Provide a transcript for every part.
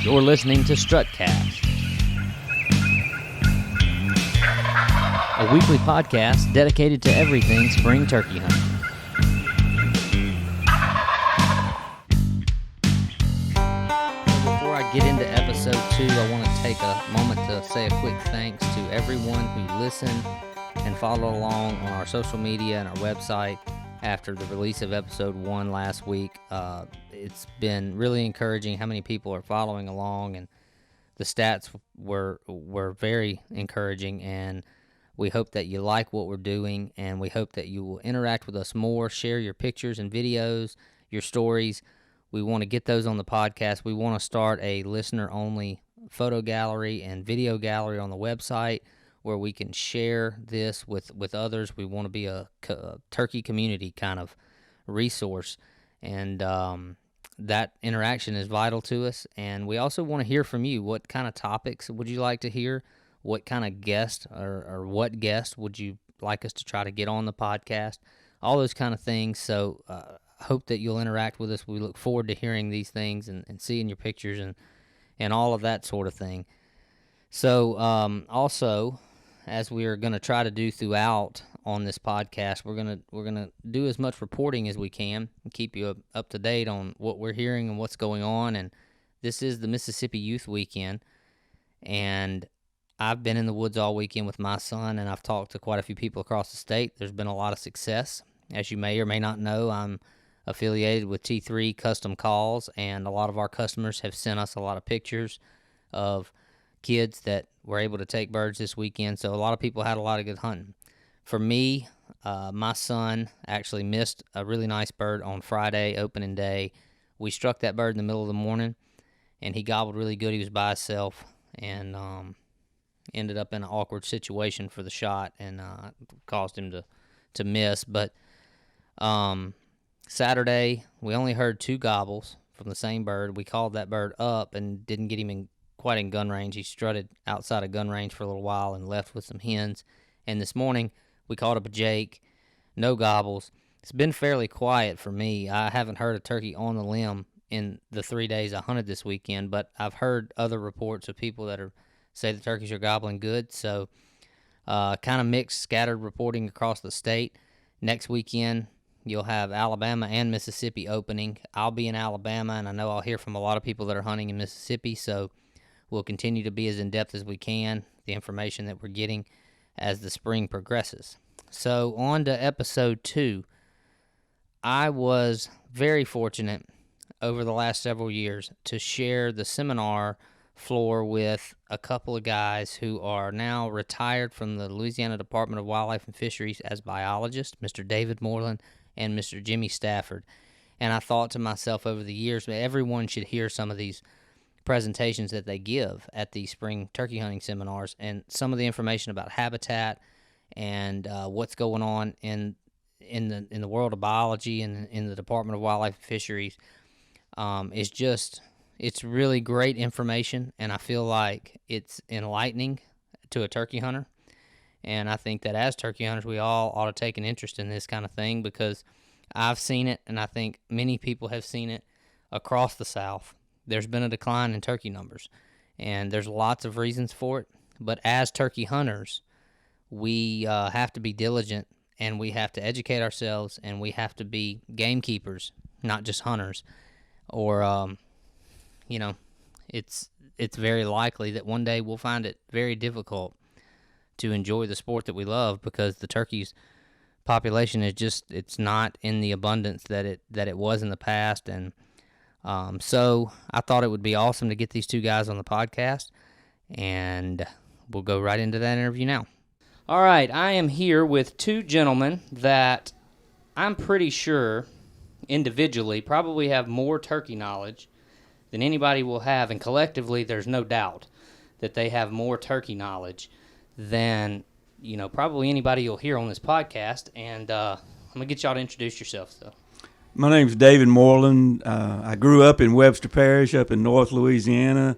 You're listening to STRUTCAST, a weekly podcast dedicated to everything spring turkey hunting. Before I get into episode 2, I want to take a moment to say a quick thanks to everyone who listened and followed along on our social media and our website after the release of episode 1 last week. It's been really encouraging how many people are following along, and the stats were very encouraging, and we hope that you like what we're doing, and we hope that you will interact with us more, share your pictures and videos, your stories. We want to get those on the podcast. We want to start a listener-only photo gallery and video gallery on the website where we can share this with others. We want to be a turkey community kind of resource, and that interaction is vital to us. And we also want to hear from you. What kind of topics would you like to hear? What kind of guest or what guest would you like us to try to get on the podcast? All those kind of things. So hope that you'll interact with us. We look forward to hearing these things and seeing your pictures and all of that sort of thing. So also, as we are going to try to do throughout on this podcast, we're gonna do as much reporting as we can and keep you up to date on what we're hearing and what's going on. And this is the Mississippi Youth Weekend, and I've been in the woods all weekend with my son, and I've talked to quite a few people across the state. There's been a lot of success. As you may or may not know, I'm affiliated with T3 Custom Calls, and a lot of our customers have sent us a lot of pictures of kids that were able to take birds this weekend. So a lot of people had a lot of good hunting. For me, my son actually missed a really nice bird on Friday, opening day. We struck that bird in the middle of the morning, and he gobbled really good. He was by himself, and ended up in an awkward situation for the shot, and caused him to miss. But Saturday, we only heard 2 gobbles from the same bird. We called that bird up and didn't get him quite in gun range. He strutted outside of gun range for a little while and left with some hens. And this morning, we called up a jake, no gobbles. It's been fairly quiet for me. I haven't heard a turkey on the limb in the 3 days I hunted this weekend, but I've heard other reports of people that say the turkeys are gobbling good. So kind of mixed, scattered reporting across the state. Next weekend, you'll have Alabama and Mississippi opening. I'll be in Alabama, and I know I'll hear from a lot of people that are hunting in Mississippi, so we'll continue to be as in-depth as we can, the information that we're getting as the spring progresses. So on to episode 2. I was very fortunate over the last several years to share the seminar floor with a couple of guys who are now retired from the Louisiana Department of Wildlife and Fisheries as biologists, Mr. David Moreland and Mr. Mr Stafford. And I thought to myself over the years, everyone should hear some of these presentations that they give at the spring turkey hunting seminars, and some of the information about habitat and what's going on in the world of biology and in the Department of Wildlife and Fisheries is just, it's really great information, and I feel like it's enlightening to a turkey hunter. And I think that as turkey hunters, we all ought to take an interest in this kind of thing, because I've seen it, and I think many people have seen it across the South. There's been a decline in turkey numbers, and there's lots of reasons for it. But as turkey hunters, we have to be diligent, and we have to educate ourselves, and we have to be gamekeepers, not just hunters. Or, it's very likely that one day we'll find it very difficult to enjoy the sport that we love, because the turkey's population is just, it's not in the abundance that it was in the past. And so I thought it would be awesome to get these 2 guys on the podcast, and we'll go right into that interview now. All right, I am here with 2 gentlemen that I'm pretty sure individually probably have more turkey knowledge than anybody will have, and collectively there's no doubt that they have more turkey knowledge than, probably anybody you'll hear on this podcast. And I'm going to get y'all to introduce yourselves, though. My name's David Moreland. I grew up in Webster Parish up in North Louisiana.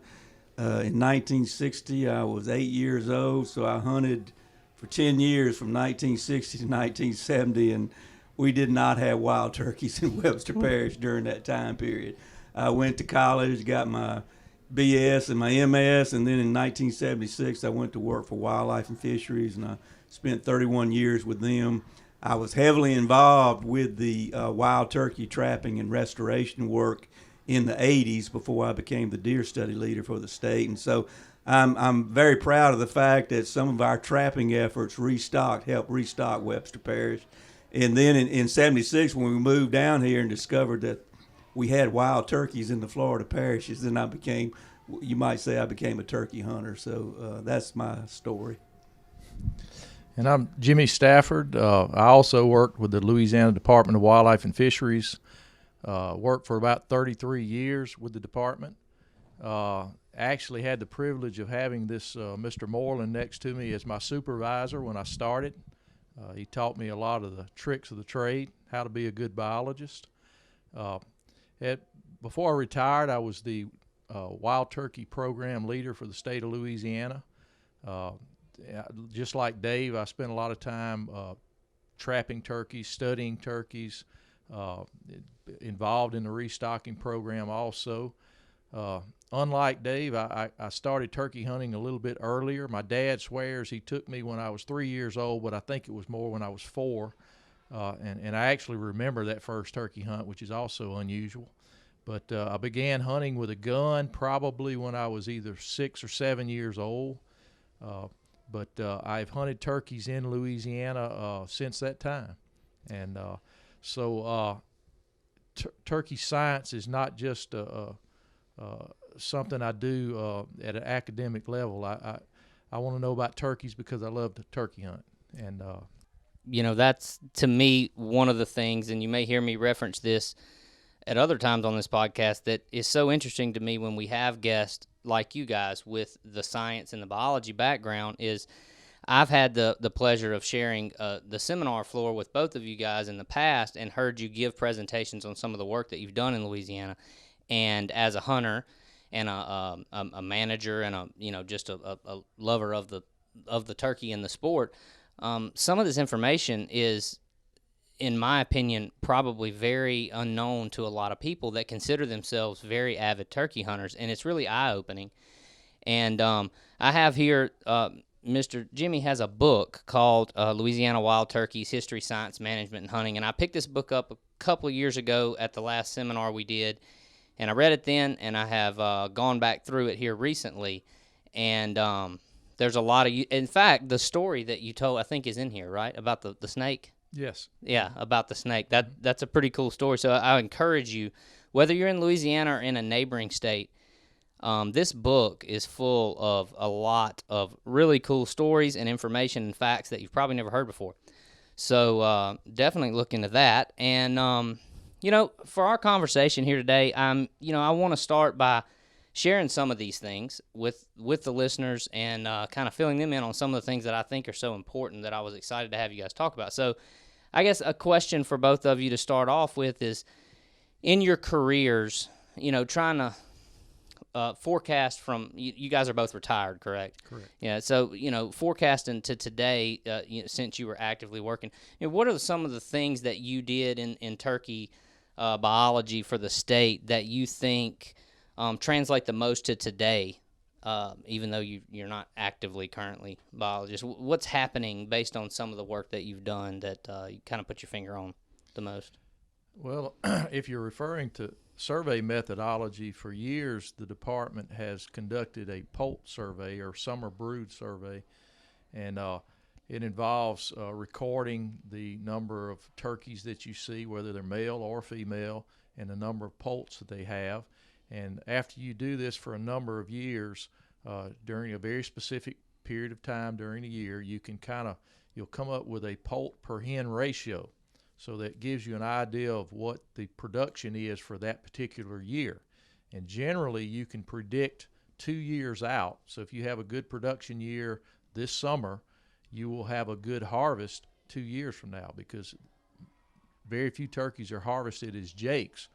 In 1960, I was 8 years old, so I hunted for 10 years from 1960 to 1970, and we did not have wild turkeys in Webster Parish during that time period. I went to college, got my BS and my MS, and then in 1976 I went to work for Wildlife and Fisheries, and I spent 31 years with them. I was heavily involved with the wild turkey trapping and restoration work in the 80s before I became the deer study leader for the state. And so I'm very proud of the fact that some of our trapping efforts helped restock Webster Parish. And then in 76, when we moved down here and discovered that we had wild turkeys in the Florida parishes, then you might say I became a turkey hunter. So that's my story. And I'm Jimmy Stafford. I also worked with the Louisiana Department of Wildlife and Fisheries. Worked for about 33 years with the department. Actually had the privilege of having this Mr. Moreland next to me as my supervisor when I started. He taught me a lot of the tricks of the trade, how to be a good biologist. Before I retired, I was the wild turkey program leader for the state of Louisiana. Just like Dave, I spent a lot of time trapping turkeys, studying turkeys, involved in the restocking program also. Unlike Dave, I started turkey hunting a little bit earlier. My dad swears he took me when I was 3 years old, but I think it was more when I was 4. And I actually remember that first turkey hunt, which is also unusual. But I began hunting with a gun probably when I was either 6 or 7 years old. But I've hunted turkeys in Louisiana since that time. And so turkey science is not just something I do at an academic level. I want to know about turkeys because I love to turkey hunt. And that's, to me, one of the things, and you may hear me reference this at other times on this podcast, that is so interesting to me when we have guests like you guys with the science and the biology background. Is I've had the pleasure of sharing the seminar floor with both of you guys in the past and heard you give presentations on some of the work that you've done in Louisiana. And as a hunter and a manager and just a lover of the turkey and the sport, some of this information is, in my opinion, probably very unknown to a lot of people that consider themselves very avid turkey hunters, and it's really eye-opening. And I have here, Mr. Jimmy has a book called Louisiana Wild Turkeys, History, Science, Management, and Hunting, and I picked this book up a couple of years ago at the last seminar we did, and I read it then, and I have gone back through it here recently, and there's a lot of, in fact, the story that you told, I think, is in here, right, about the snake? Yes. Yeah, about the snake. That's a pretty cool story. So I encourage you, whether you're in Louisiana or in a neighboring state, this book is full of a lot of really cool stories and information and facts that you've probably never heard before. So definitely look into that. And, for our conversation here today, I want to start by sharing some of these things with the listeners and kind of filling them in on some of the things that I think are so important that I was excited to have you guys talk about. So I guess a question for both of you to start off with is, in your careers, trying to forecast from, you guys are both retired, correct? Correct. Yeah, so, forecasting to today, since you were actively working, what are some of the things that you did in turkey biology for the state that you think translate the most to today, even though you're not actively currently biologist? What's happening based on some of the work that you've done that you kind of put your finger on the most? Well, if you're referring to survey methodology, for years the department has conducted a poult survey or summer brood survey, and it involves recording the number of turkeys that you see, whether they're male or female, and the number of poults that they have. And after you do this for a number of years, during a very specific period of time during the year, you'll come up with a poult per hen ratio. So that gives you an idea of what the production is for that particular year. And generally, you can predict 2 years out. So if you have a good production year this summer, you will have a good harvest 2 years from now, because very few turkeys are harvested as jakes,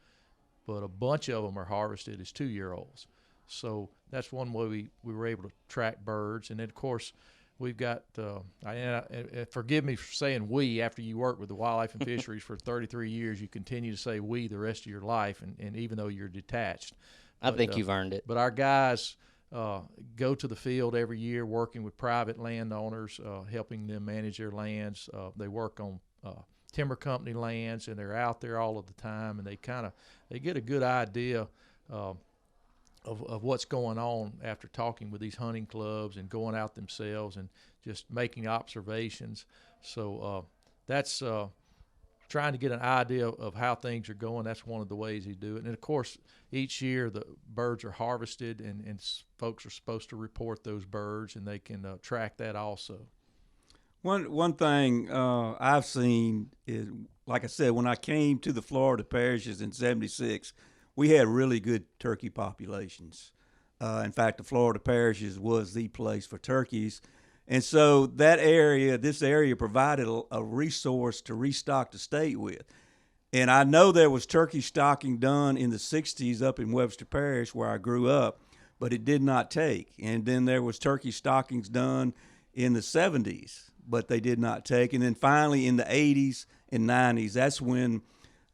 but a bunch of them are harvested as 2-year-olds. So that's one way we were able to track birds. And then, of course, we've got, forgive me for saying we, after you work with the Wildlife and Fisheries for 33 years, you continue to say we the rest of your life, and even though you're detached. I think you've earned it. But our guys go to the field every year working with private landowners, helping them manage their lands. They work on timber company lands, and they're out there all of the time, and they get a good idea of what's going on after talking with these hunting clubs and going out themselves and just making observations. So that's trying to get an idea of how things are going. That's one of the ways you do it. And of course, each year the birds are harvested, and folks are supposed to report those birds, and they can track that also. One thing I've seen is, like I said, when I came to the Florida parishes in '76, we had really good turkey populations. In fact, the Florida parishes was the place for turkeys. And so this area provided a resource to restock the state with. And I know there was turkey stocking done in the 60s up in Webster Parish where I grew up, but it did not take. And then there was turkey stockings done in the 70s, but they did not take. And then finally in the 80s and 90s, that's when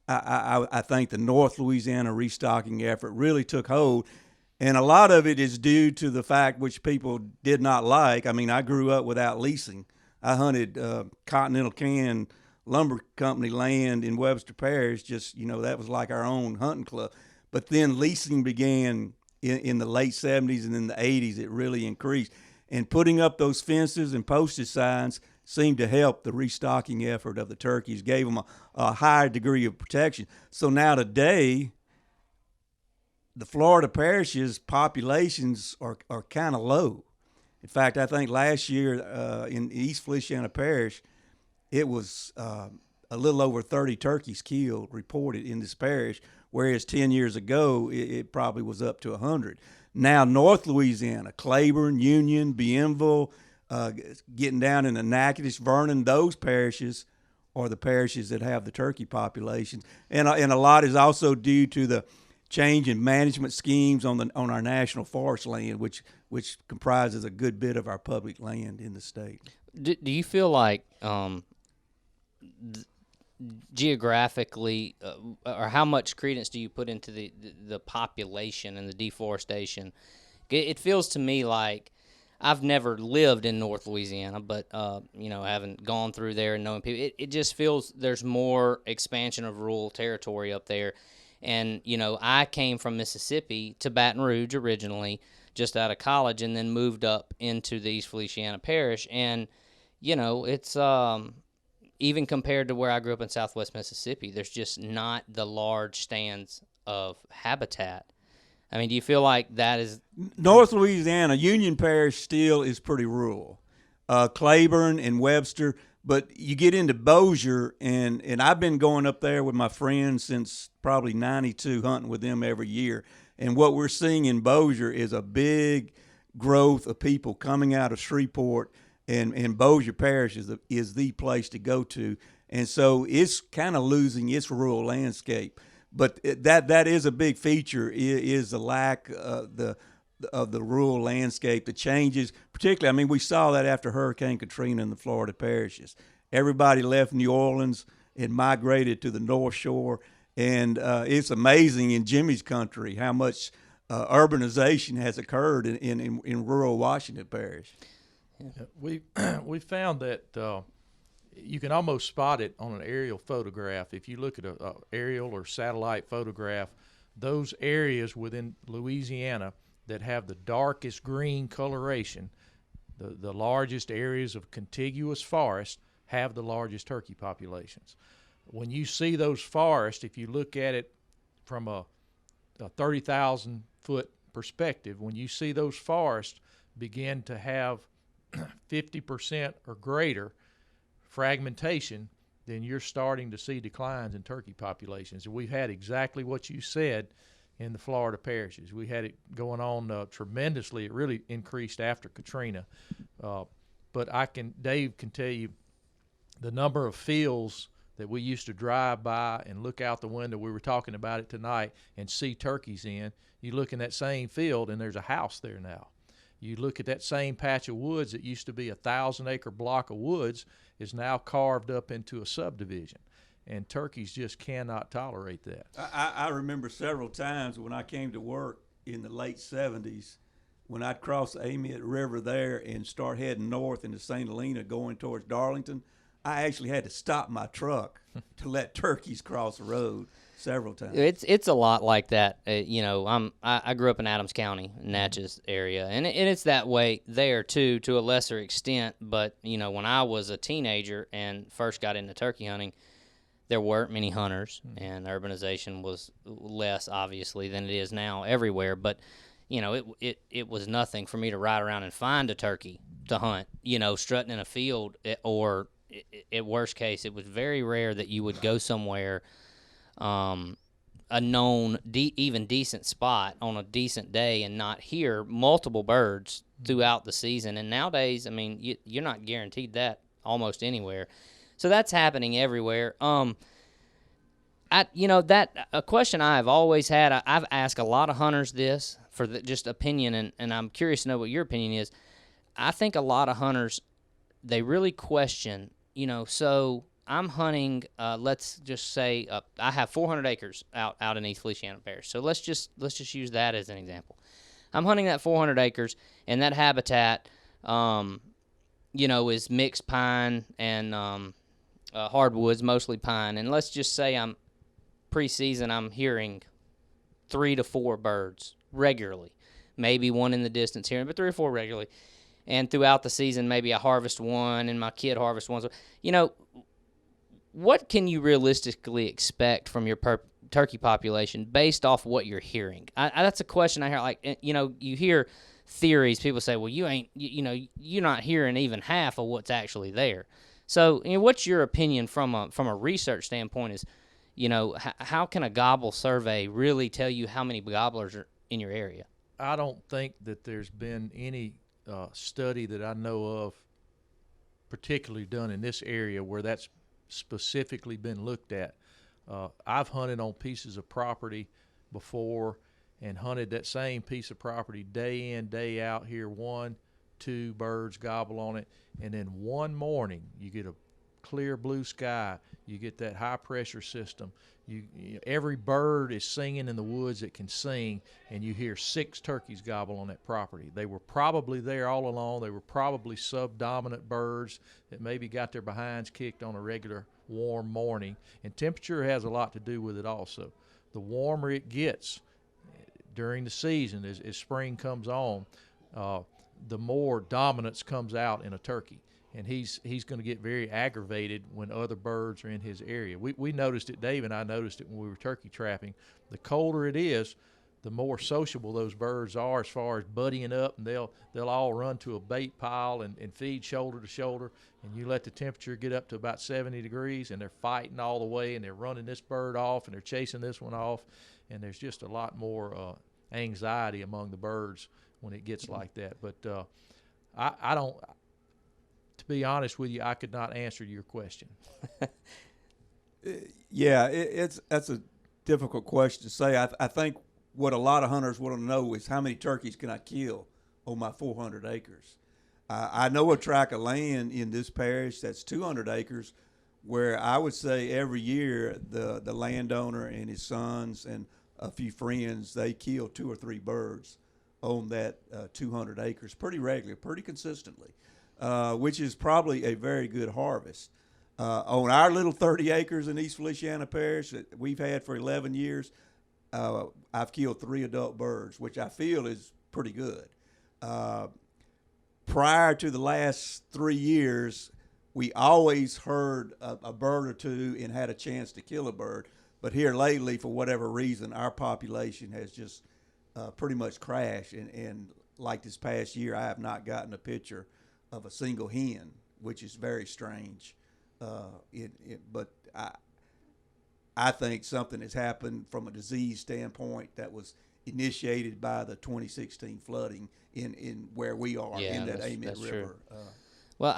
I think the North Louisiana restocking effort really took hold. And a lot of it is due to the fact which people did not like. I mean, I grew up without leasing. I hunted Continental Can Lumber Company land in Webster Parish. That was like our own hunting club. But then leasing began in the late 70s, and in the 80s it really increased. And putting up those fences and postage signs seemed to help the restocking effort of the turkeys, gave them a higher degree of protection. So now today, the Florida parishes' populations are kind of low. In fact, I think last year in East Feliciana Parish, it was a little over 30 turkeys killed reported in this parish, whereas 10 years ago, it probably was up to 100. Now, North Louisiana, Claiborne, Union, Bienville, getting down into Natchitoches, Vernon, those parishes are the parishes that have the turkey populations. And a lot is also due to the change in management schemes on our national forest land, which comprises a good bit of our public land in the state. Do you feel like geographically, or how much credence do you put into the population and the deforestation? It feels to me like, I've never lived in North Louisiana, but I haven't gone through there and knowing people. It just feels there's more expansion of rural territory up there. And, I came from Mississippi to Baton Rouge originally, just out of college, and then moved up into the East Feliciana Parish. And, it's even compared to where I grew up in Southwest Mississippi, there's just not the large stands of habitat. I mean, do you feel like that is... North Louisiana, Union Parish still is pretty rural. Claiborne and Webster, but you get into Bossier, and I've been going up there with my friends since probably '92, hunting with them every year. And what we're seeing in Bossier is a big growth of people coming out of Shreveport, and Bossier Parish is the place to go to. And so it's kind of losing its rural landscape. But that is a big feature, is the lack of the rural landscape, the changes. Particularly, I mean, we saw that after Hurricane Katrina in the Florida parishes. Everybody left New Orleans and migrated to the North Shore. And it's amazing in Jimmy's country how much urbanization has occurred in rural Washington Parish. Yeah. We found that you can almost spot it on an aerial photograph. If you look at an aerial or satellite photograph, those areas within Louisiana that have the darkest green coloration, the largest areas of contiguous forest, have the largest turkey populations. When you see those forests, if you look at it from a 30,000-foot perspective, when you see those forests begin to have 50% or greater fragmentation, then you're starting to see declines in turkey populations. And we've had exactly what you said in the Florida parishes. We had it going on tremendously. It really increased after Katrina. But Dave can tell you the number of fields that we used to drive by and look out the window. We were talking about it tonight, and see turkeys in. You look in that same field, and there's a house there now. You look at that same patch of woods that used to be a 1,000-acre block of woods is now carved up into a subdivision, and turkeys just cannot tolerate that. I remember several times when I came to work in the late 70s, when I'd cross the Amite River there and start heading north into St. Helena going towards Darlington, I actually had to stop my truck to let turkeys cross the road several times. It's a lot like that. I grew up in Adams County, Natchez area, and it's that way there too, to a lesser extent. But when I was a teenager and first got into turkey hunting, there weren't many hunters, and urbanization was less obviously than it is now everywhere. But it was nothing for me to ride around and find a turkey to hunt. Strutting in a field, or at worst case, it was very rare that you would go somewhere, a known, even decent spot on a decent day and not hear multiple birds throughout the season. And nowadays, I mean, you're not guaranteed that almost anywhere. So that's happening everywhere. A question I've always had, I've asked a lot of hunters this for just opinion, and I'm curious to know what your opinion is. I think a lot of hunters, they really question, so I'm hunting, let's just say I have 400 acres out in East Louisiana Parish. So let's just use that as an example. I'm hunting that 400 acres, and that habitat, is mixed pine and hardwoods, mostly pine. And let's just say pre-season I'm hearing 3 to 4 birds regularly, maybe one in the distance here, but 3 or 4 regularly. And throughout the season, maybe I harvest one and my kid harvests one. So, what can you realistically expect from your turkey population based off what you're hearing? That's a question I hear. Like, you hear theories. People say, well, you're not hearing even half of what's actually there. So, what's your opinion from a research standpoint is, how can a gobble survey really tell you how many gobblers are in your area? I don't think that there's been any study that I know of particularly done in this area where that's specifically been looked at. I've hunted on pieces of property before and hunted that same piece of property day in, day out, hear 1, 2 birds gobble on it, and then one morning you get a clear blue sky, you get that high pressure system, every bird is singing in the woods that can sing, and you hear 6 turkeys gobble on that property. They were probably there all along. They were probably subdominant birds that maybe got their behinds kicked on a regular warm morning, and temperature has a lot to do with it also. The warmer it gets during the season, as spring comes on, the more dominance comes out in a turkey. And he's going to get very aggravated when other birds are in his area. We noticed it, Dave and I noticed it when we were turkey trapping. The colder it is, the more sociable those birds are as far as buddying up, and they'll all run to a bait pile and feed shoulder to shoulder. And you let the temperature get up to about 70 degrees, and they're fighting all the way, and they're running this bird off, and they're chasing this one off. And there's just a lot more anxiety among the birds when it gets like that. But I don't... To be honest with you, I could not answer your question. Yeah, that's a difficult question to say. I think what a lot of hunters want to know is how many turkeys can I kill on my 400 acres. I know a tract of land in this parish that's 200 acres where I would say every year the landowner and his sons and a few friends, they kill 2 or 3 birds on that 200 acres pretty regularly, pretty consistently. Which is probably a very good harvest. On our little 30 acres in East Louisiana Parish that we've had for 11 years, I've killed 3 adult birds, which I feel is pretty good. Prior to the last 3 years, we always heard a bird or 2 and had a chance to kill a bird. But here lately, for whatever reason, our population has just pretty much crashed. And like this past year, I have not gotten a picture of a single hen, which is very strange. But I think something has happened from a disease standpoint that was initiated by the 2016 flooding in where we are in that Amite River. Well,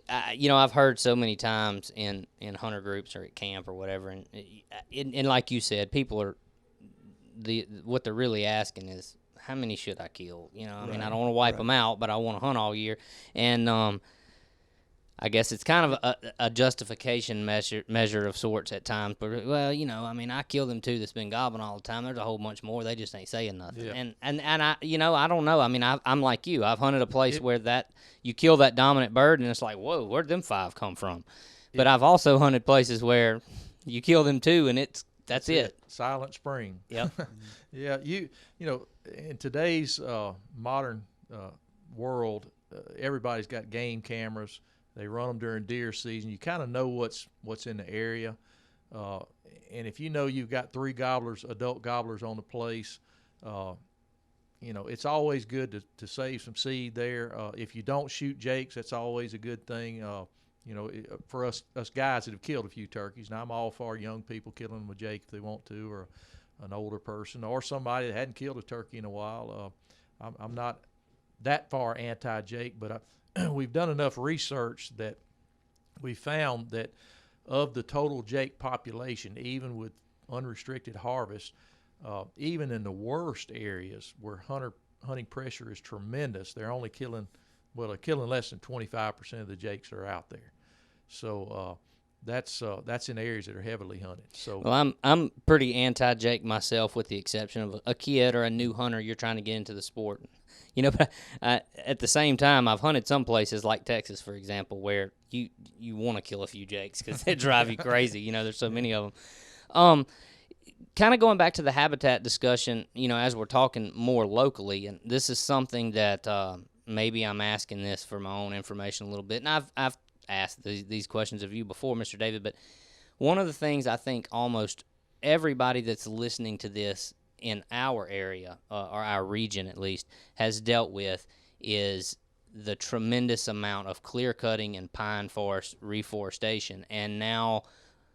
I've heard so many times in hunter groups or at camp or whatever, and like you said, people are what they're really asking is how many should I kill? You know, I mean, Right, I don't want to wipe right. them out, but I want to hunt all year. And I guess it's kind of a justification measure of sorts at times. But, well, you know, I mean, I kill them too that's been gobbling all the time. There's a whole bunch more. They just ain't saying nothing. Yeah. And I, you know, I don't know. I mean, I'm like you. I've hunted a place where you kill that dominant bird, and it's like, whoa, where'd them 5 come from? But I've also hunted places where you kill them too, and that's it. Silent Spring. Yep. Yeah, you know, in today's modern world, everybody's got game cameras. They run them during deer season. You kind of know what's in the area, and if you know you've got 3 adult gobblers on the place, you know, it's always good to save some seed there. If you don't shoot jakes, that's always a good thing. You know, for us guys that have killed a few turkeys, now I'm all for young people killing them with jake if they want to, or an older person, or somebody that hadn't killed a turkey in a while. I'm not that far anti-jake, but we've done enough research that we found that of the total jake population, even with unrestricted harvest, even in the worst areas where hunting pressure is tremendous, they're only killing less than 25% of the jakes that are out there. So that's in areas that are heavily hunted. So, well, I'm pretty anti-jake myself, with the exception of a kid or a new hunter you're trying to get into the sport. You know, but at the same time, I've hunted some places like Texas, for example, where you want to kill a few jakes because they drive you crazy. You know, there's so many of them. Kind of going back to the habitat discussion, you know, as we're talking more locally, and this is something that maybe I'm asking this for my own information a little bit, and I've asked these questions of you before, Mr. David, but one of the things I think almost everybody that's listening to this in our area, or our region at least, has dealt with is the tremendous amount of clear cutting and pine forest reforestation. And now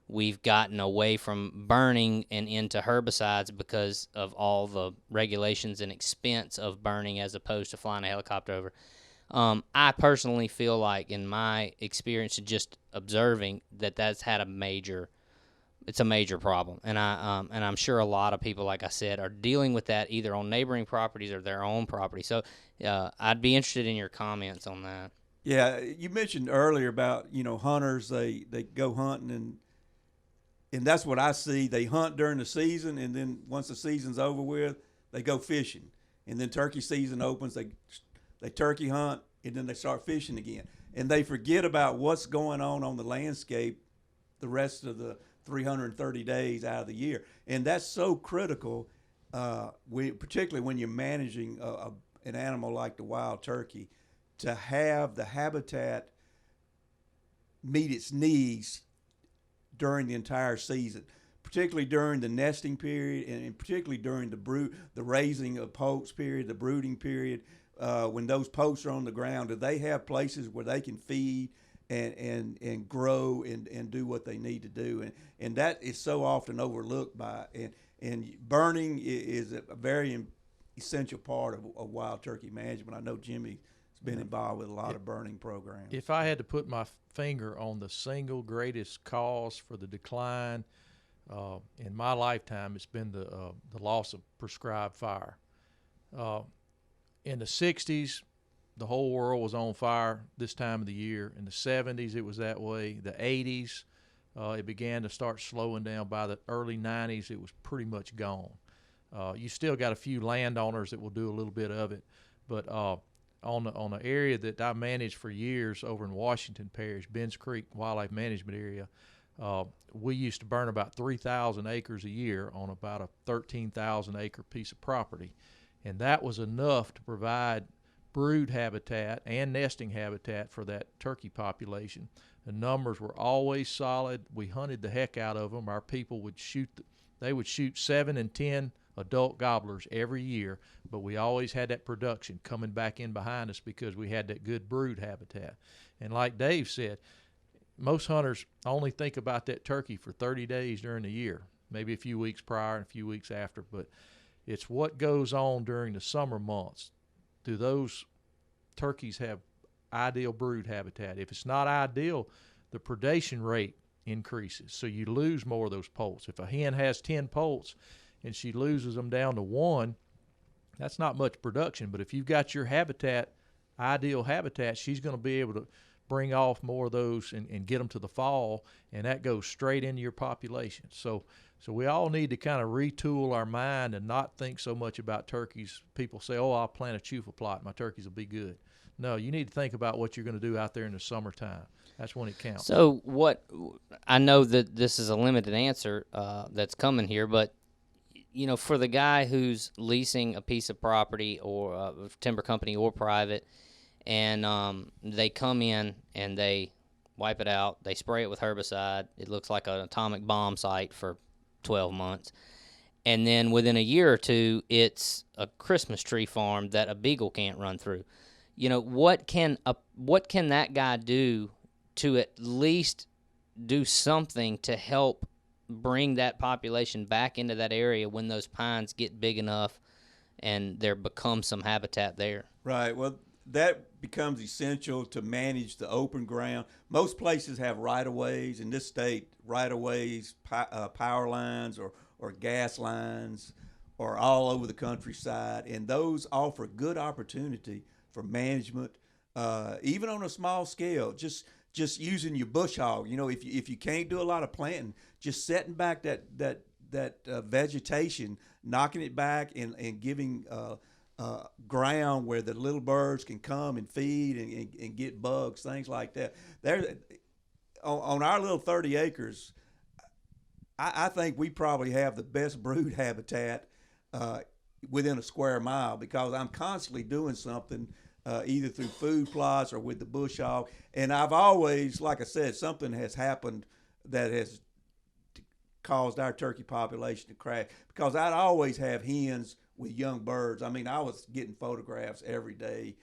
we've gotten away from burning and into herbicides because of all the regulations and expense of burning as opposed to flying a helicopter over. I personally feel like, in my experience, just observing, that's had a major problem, and I'm sure a lot of people, like I said, are dealing with that either on neighboring properties or their own property. So I'd be interested in your comments on that. Yeah, you mentioned earlier about, you know, hunters, they go hunting, and that's what I see. They hunt during the season, and then once the season's over with, they go fishing, and then turkey season opens, they turkey hunt, and then they start fishing again, and they forget about what's going on the landscape the rest of the 330 days out of the year. And that's so critical, particularly when you're managing an animal like the wild turkey, to have the habitat meet its needs during the entire season, particularly during the nesting period, and particularly during the raising of poults period, the brooding period. When those poults are on the ground, do they have places where they can feed and grow and do what they need to do? And that is so often overlooked and burning is a very essential part of wild turkey management. I know Jimmy's been involved with a lot of burning programs. If I had to put my finger on the single greatest cause for the decline in my lifetime, it's been the loss of prescribed fire. In the 60s, the whole world was on fire this time of the year. In the 70s, it was that way. The 80s, it began to start slowing down. By the early 90s, it was pretty much gone. You still got a few landowners that will do a little bit of it, but on the area that I managed for years over in Washington Parish, Ben's Creek Wildlife Management Area, we used to burn about 3,000 acres a year on about a 13,000 acre piece of property. And that was enough to provide brood habitat and nesting habitat for that turkey population. The numbers were always solid. We hunted the heck out of them. Our people would shoot 7 and 10 adult gobblers every year, but we always had that production coming back in behind us because we had that good brood habitat. And like Dave said, most hunters only think about that turkey for 30 days during the year, maybe a few weeks prior and a few weeks after, but it's what goes on during the summer months. Do those turkeys have ideal brood habitat? If it's not ideal, the predation rate increases, so you lose more of those poults. If a hen has 10 poults and she loses them down to 1, That's not much production, but if you've got your habitat, ideal habitat, she's going to be able to bring off more of those and get them to the fall, and that goes straight into your population. So we all need to kind of retool our mind and not think so much about turkeys. People say, oh, I'll plant a chufa plot, my turkeys will be good. No, you need to think about what you're going to do out there in the summertime. That's when it counts. So I know that this is a limited answer that's coming here, but for the guy who's leasing a piece of property or a timber company or private, and they come in and they wipe it out, they spray it with herbicide, it looks like an atomic bomb site for 12 months, and then within a year or two, it's a Christmas tree farm that a beagle can't run through. What can that guy do to at least do something to help bring that population back into that area when those pines get big enough and there becomes some habitat there? Right. Well, that becomes essential to manage the open ground. Most places have right-of-ways. In this state, right-of-ways, power lines or gas lines are all over the countryside, and those offer good opportunity for management, even on a small scale. Just using your bush hog. If you can't do a lot of planting, just setting back that vegetation, knocking it back and giving ground where the little birds can come and feed and get bugs, things like that. On our little 30 acres, I think we probably have the best brood habitat within a square mile, because I'm constantly doing something either through food plots or with the bush hog. And I've always, like I said, something has happened that has caused our turkey population to crash, because I'd always have hens with young birds. I mean, I was getting photographs every day,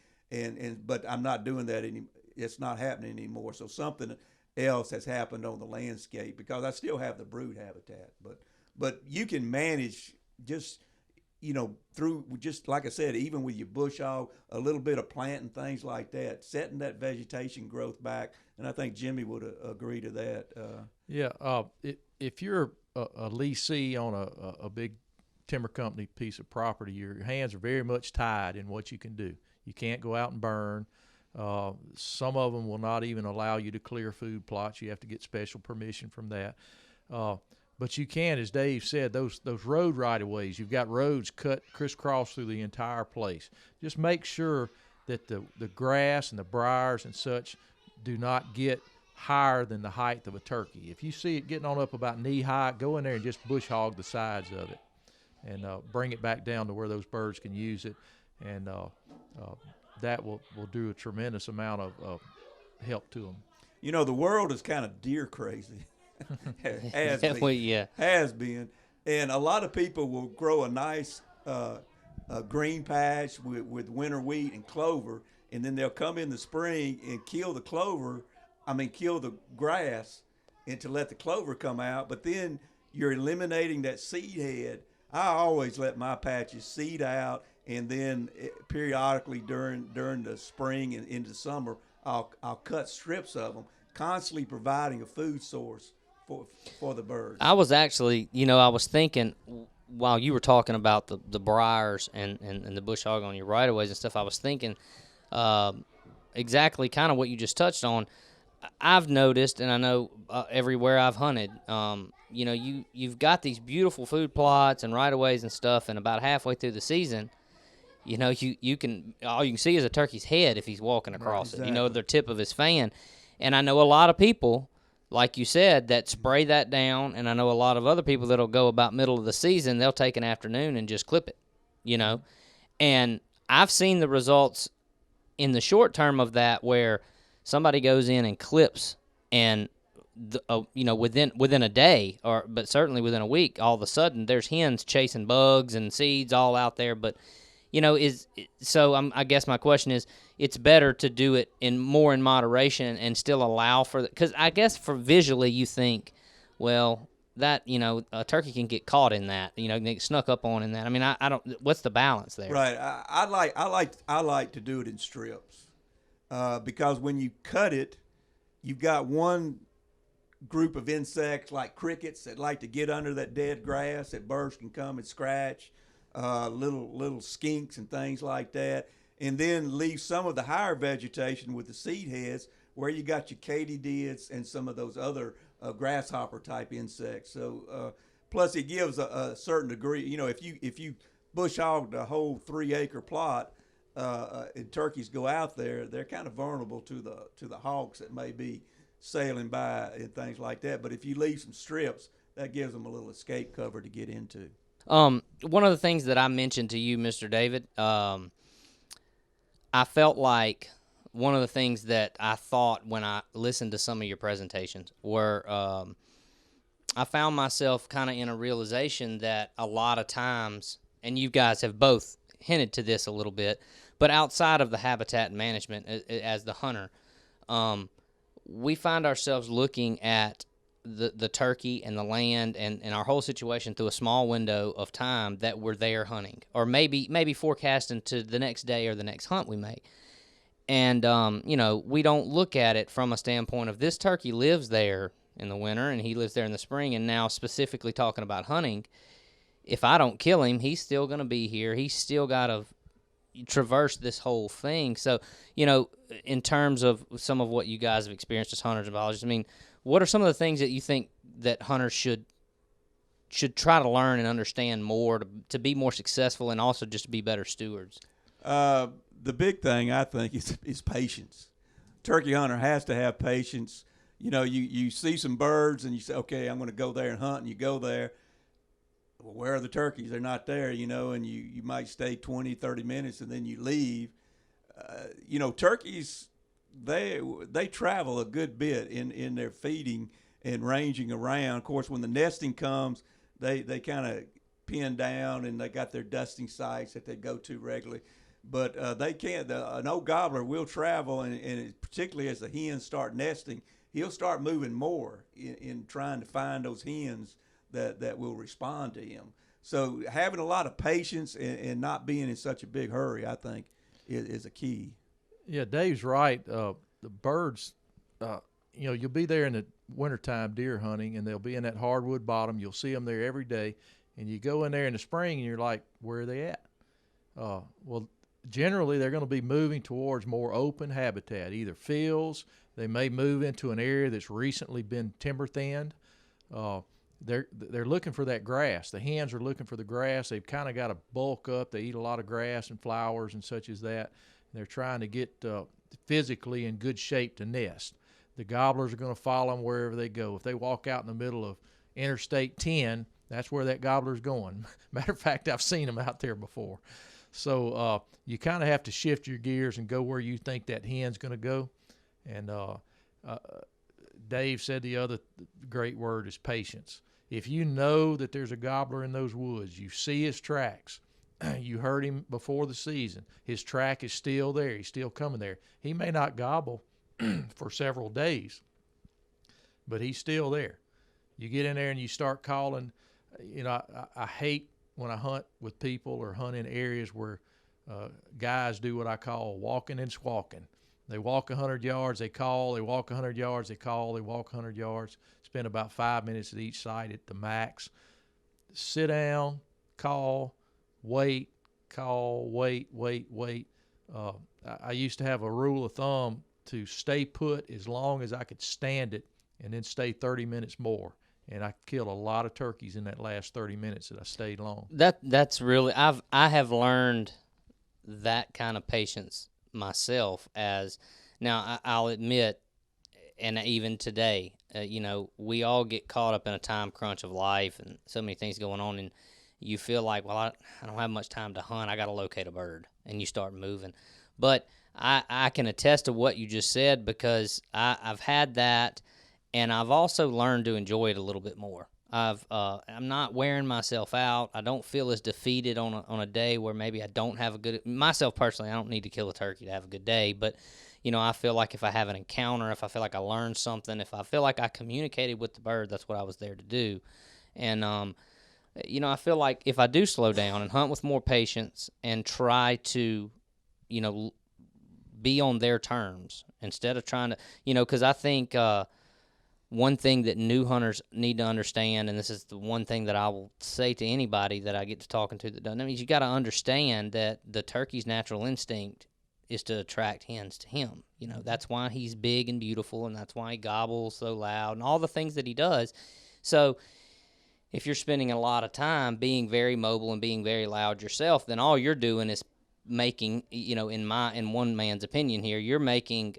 but I'm not doing that anymore. It's not happening anymore. So something else has happened on the landscape, because I still have the brood habitat. But you can manage just, through, just like I said, even with your bush hog, a little bit of planting, things like that, setting that vegetation growth back. And I think Jimmy would agree to that. If you're a leasee on a big timber company piece of property, your hands are very much tied in what you can do. You can't go out and burn. Some of them will not even allow you to clear food plots. You have to get special permission from that. But you can, as Dave said, those road right-of-ways, you've got roads cut crisscross through the entire place. Just make sure that the grass and the briars and such do not get higher than the height of a turkey. If you see it getting on up about knee high, go in there and just bush hog the sides of it and bring it back down to where those birds can use it. And that will do a tremendous amount of help to them. The world is kind of deer crazy. Has been. And a lot of people will grow a nice green patch with winter wheat and clover, and then they'll come in the spring and kill the grass, and to let the clover come out. But then you're eliminating that seed head. I always let my patches seed out, and then periodically during the spring and into summer, I'll cut strips of them, constantly providing a food source for the birds. I was actually, I was thinking while you were talking about the briars and the bush hog on your right-of-ways and stuff, I was thinking exactly kind of what you just touched on. I've noticed, and I know everywhere I've hunted, you've got these beautiful food plots and right-of-ways and stuff, and about halfway through the season, you can all you can see is a turkey's head if he's walking across it, the tip of his fan. And I know a lot of people, like you said, that spray that down, and I know a lot of other people that'll go about middle of the season, they'll take an afternoon and just clip it, And I've seen the results in the short term of that, where somebody goes in and clips, and within a day, but certainly within a week, all of a sudden there's hens chasing bugs and seeds all out there. But I guess my question is, it's better to do it more in moderation and still allow for because I guess for visually you think, well, that a turkey can get caught in that, get snuck up on in that. I mean, I don't. What's the balance there? Right. I like to do it in strips, because when you cut it, you've got one group of insects like crickets that like to get under that dead grass that birds can come and scratch. little skinks and things like that, and then leave some of the higher vegetation with the seed heads where you got your katydids and some of those other grasshopper type insects. So plus it gives a certain degree. If you bush hog the whole 3-acre plot, and turkeys go out there, they're kind of vulnerable to the hawks that may be sailing by and things like that. But if you leave some strips, that gives them a little escape cover to get into. One of the things that I mentioned to you, Mr. David, I felt like one of the things that I thought when I listened to some of your presentations were I found myself kind of in a realization that a lot of times, and you guys have both hinted to this a little bit, but outside of the habitat management as the hunter, we find ourselves looking at the turkey and the land and our whole situation through a small window of time that we're there hunting, or maybe forecasting to the next day or the next hunt we make. And, we don't look at it from a standpoint of this turkey lives there in the winter and he lives there in the spring. And now specifically talking about hunting, if I don't kill him, he's still going to be here. He's still got to traverse this whole thing. So, in terms of some of what you guys have experienced as hunters and biologists, I mean, what are some of the things that you think that hunters should try to learn and understand more to be more successful and also just to be better stewards? The big thing, I think, is patience. Turkey hunter has to have patience. You see some birds and you say, okay, I'm going to go there and hunt, and you go there. Well, where are the turkeys? They're not there, and you might stay 20, 30 minutes and then you leave. Turkeys, they travel a good bit in their feeding and ranging around. Of course, when the nesting comes, they kind of pin down and they got their dusting sites that they go to regularly. But they can't. An old gobbler will travel, and particularly as the hens start nesting, he'll start moving more in trying to find those hens that will respond to him. So having a lot of patience and not being in such a big hurry, I think, is a key. Yeah, Dave's right. The birds, you'll be there in the wintertime deer hunting, and they'll be in that hardwood bottom. You'll see them there every day, and you go in there in the spring, and you're like, where are they at? Well, generally, they're going to be moving towards more open habitat, either fields. They may move into an area that's recently been timber thinned. They're looking for that grass. The hens are looking for the grass. They've kind of got to bulk up. They eat a lot of grass and flowers and such as that. They're trying to get physically in good shape to nest. The gobblers are going to follow them wherever they go. If they walk out in the middle of Interstate 10, that's where that gobbler's going. Matter of fact, I've seen them out there before. So you kind of have to shift your gears and go where you think that hen's going to go. And Dave said the other great word is patience. If you know that there's a gobbler in those woods, you see his tracks, you heard him before the season, his track is still there, he's still coming there. He may not gobble for several days, but he's still there. You get in there and you start calling. I hate when I hunt with people or hunt in areas where guys do what I call walking and squawking. They walk 100 yards, they call, they walk 100 yards, they call, they walk 100 yards, spend about 5 minutes at each site at the max. Sit down, call, wait, wait. I used to have a rule of thumb to stay put as long as I could stand it and then stay 30 minutes more. And I killed a lot of turkeys in that last 30 minutes that I stayed long. That's really, I have learned that kind of patience myself. As now I'll admit, and even today, we all get caught up in a time crunch of life and so many things going on, and you feel like, well, I don't have much time to hunt. I got to locate a bird, and you start moving. But I can attest to what you just said, because I've had that, and I've also learned to enjoy it a little bit more. I'm not wearing myself out. I don't feel as defeated on a day where maybe I don't have a good, myself personally, I don't need to kill a turkey to have a good day, but I feel like if I have an encounter, if I feel like I learned something, if I feel like I communicated with the bird, that's what I was there to do. And I feel like if I do slow down and hunt with more patience and try to be on their terms instead of trying to, because I think one thing that new hunters need to understand, and this is the one thing that I will say to anybody that I get to talking to that doesn't, I mean, you got to understand that the turkey's natural instinct is to attract hens to him. You know, that's why he's big and beautiful, and that's why he gobbles so loud and all the things that he does. So if you're spending a lot of time being very mobile and being very loud yourself, then all you're doing is making, you know, in one man's opinion here, you're making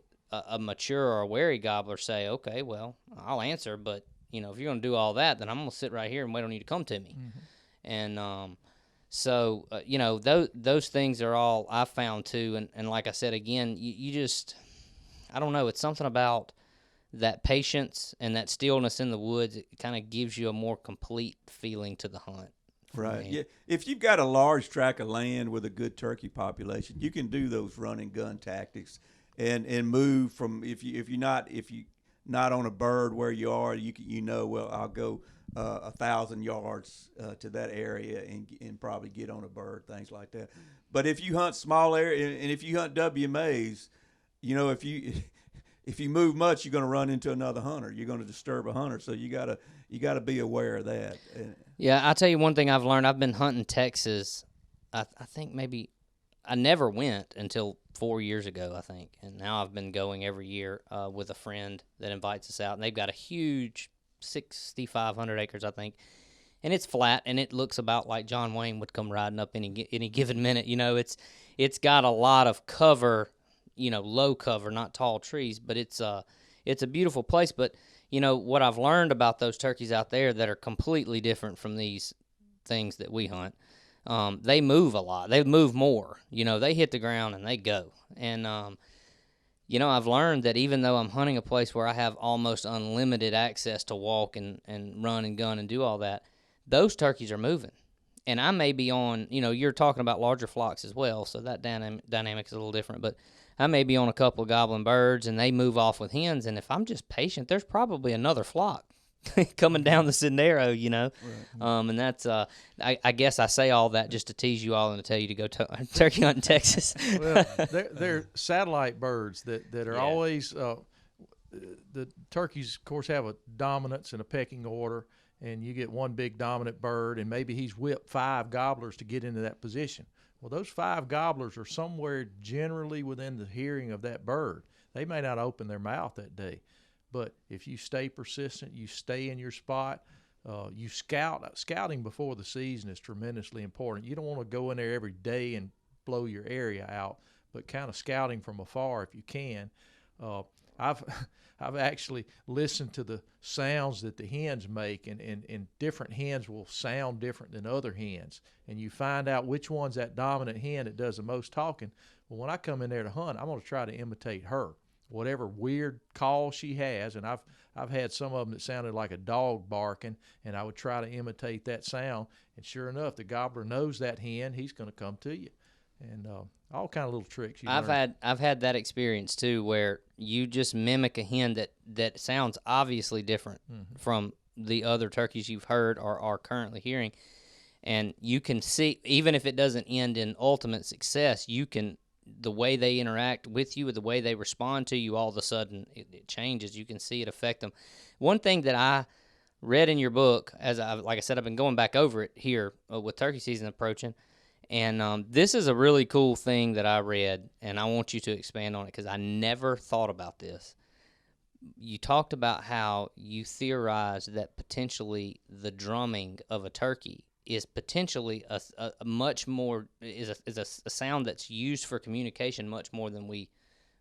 a mature or a wary gobbler say, okay, well, I'll answer, but, you know, if you're going to do all that, then I'm going to sit right here and wait on you to come to me. And so, you know, those things are all I've found too. And like I said, again, you just, I don't know, it's something about that patience and that stillness in the woods. It kind of gives you a more complete feeling to the hunt. Right. Yeah. If you've got a large tract of land with a good turkey population, you can do those run and gun tactics and move from, if you not on a bird where you are, you know, well, I'll go 1,000 yards to that area and probably get on a bird, things like that. But if you hunt small area and if you hunt WMAs, you know, if you move much, you're going to run into another hunter. You're going to disturb a hunter. So you gotta be aware of that. Yeah, I'll tell you one thing I've learned. I've been hunting Texas. I think maybe I never went until 4 years ago, I think. And now I've been going every year with a friend that invites us out. And they've got a huge 6,500 acres, I think. And it's flat, and it looks about like John Wayne would come riding up any given minute. You know, it's got a lot of cover, you know, low cover, not tall trees, but it's a beautiful place. But, you know, what I've learned about those turkeys out there that are completely different from these things that we hunt, they move a lot. They move more. You know, they hit the ground and they go. And, you know, I've learned that even though I'm hunting a place where I have almost unlimited access to walk and run and gun and do all that, those turkeys are moving. And I may be on, you know, you're talking about larger flocks as well, so that dynamic is a little different. But I may be on a couple of gobbling birds, and they move off with hens. And if I'm just patient, there's probably another flock coming down the scenario, you know. Right. And that's, I guess I say all that just to tease you all and to tell you to go turkey hunt in Texas. Well, they're satellite birds that are always, the turkeys, of course, have a dominance and a pecking order. And you get one big dominant bird, and maybe he's whipped 5 gobblers to get into that position. Well, those 5 gobblers are somewhere generally within the hearing of that bird. They may not open their mouth that day, but if you stay persistent, you stay in your spot, you scout. Scouting before the season is tremendously important. You don't want to go in there every day and blow your area out, but kind of scouting from afar if you can. I've actually listened to the sounds that the hens make, and different hens will sound different than other hens. And you find out which one's that dominant hen that does the most talking. Well, when I come in there to hunt, I'm going to try to imitate her, whatever weird call she has. And I've had some of them that sounded like a dog barking, and I would try to imitate that sound. And sure enough, the gobbler knows that hen. He's going to come to you. And all kind of little tricks. I've had that experience too, where you just mimic a hen that sounds obviously different from the other turkeys you've heard or are currently hearing, and you can see, even if it doesn't end in ultimate success, you can, the way they interact with you, the way they respond to you, all of a sudden it changes. You can see it affect them. One thing that I read in your book, like I said, I've been going back over it here with turkey season approaching. And this is a really cool thing that I read, and I want you to expand on it because I never thought about this. You talked about how you theorized that potentially the drumming of a turkey is potentially a much more is a sound that's used for communication much more than we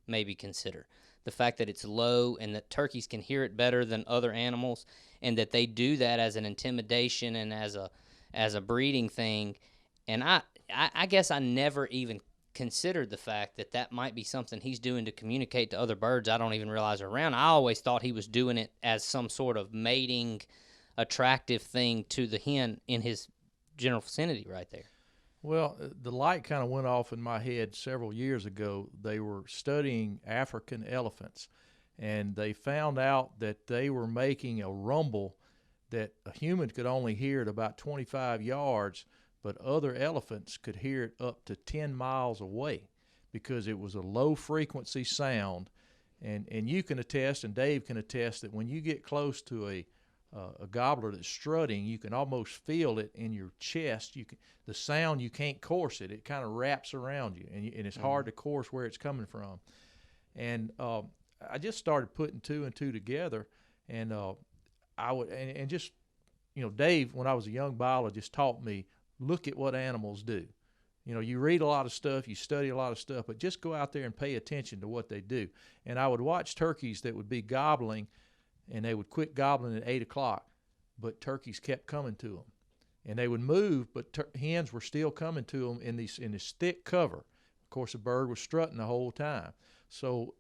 maybe consider. The fact that it's low and that turkeys can hear it better than other animals, and that they do that as an intimidation and as a breeding thing. And I guess I never even considered the fact that might be something he's doing to communicate to other birds I don't even realize are around. I always thought he was doing it as some sort of mating, attractive thing to the hen in his general vicinity right there. Well, the light kind of went off in my head several years ago. They were studying African elephants, and they found out that they were making a rumble that a human could only hear at about 25 yards, but other elephants could hear it up to 10 miles away because it was a low-frequency sound. And you can attest, and Dave can attest, that when you get close to a gobbler that's strutting, you can almost feel it in your chest. The sound, you can't course it. It kind of wraps around you, and it's hard to course where it's coming from. And I just started putting two and two together, and I would and just, Dave, when I was a young biologist, taught me, look at what animals do. You read a lot of stuff, you study a lot of stuff, but just go out there and pay attention to what they do. And I would watch turkeys that would be gobbling, and they would quit gobbling at 8 o'clock, but turkeys kept coming to them. And they would move, but hens were still coming to them in this thick cover. Of course, the bird was strutting the whole time. So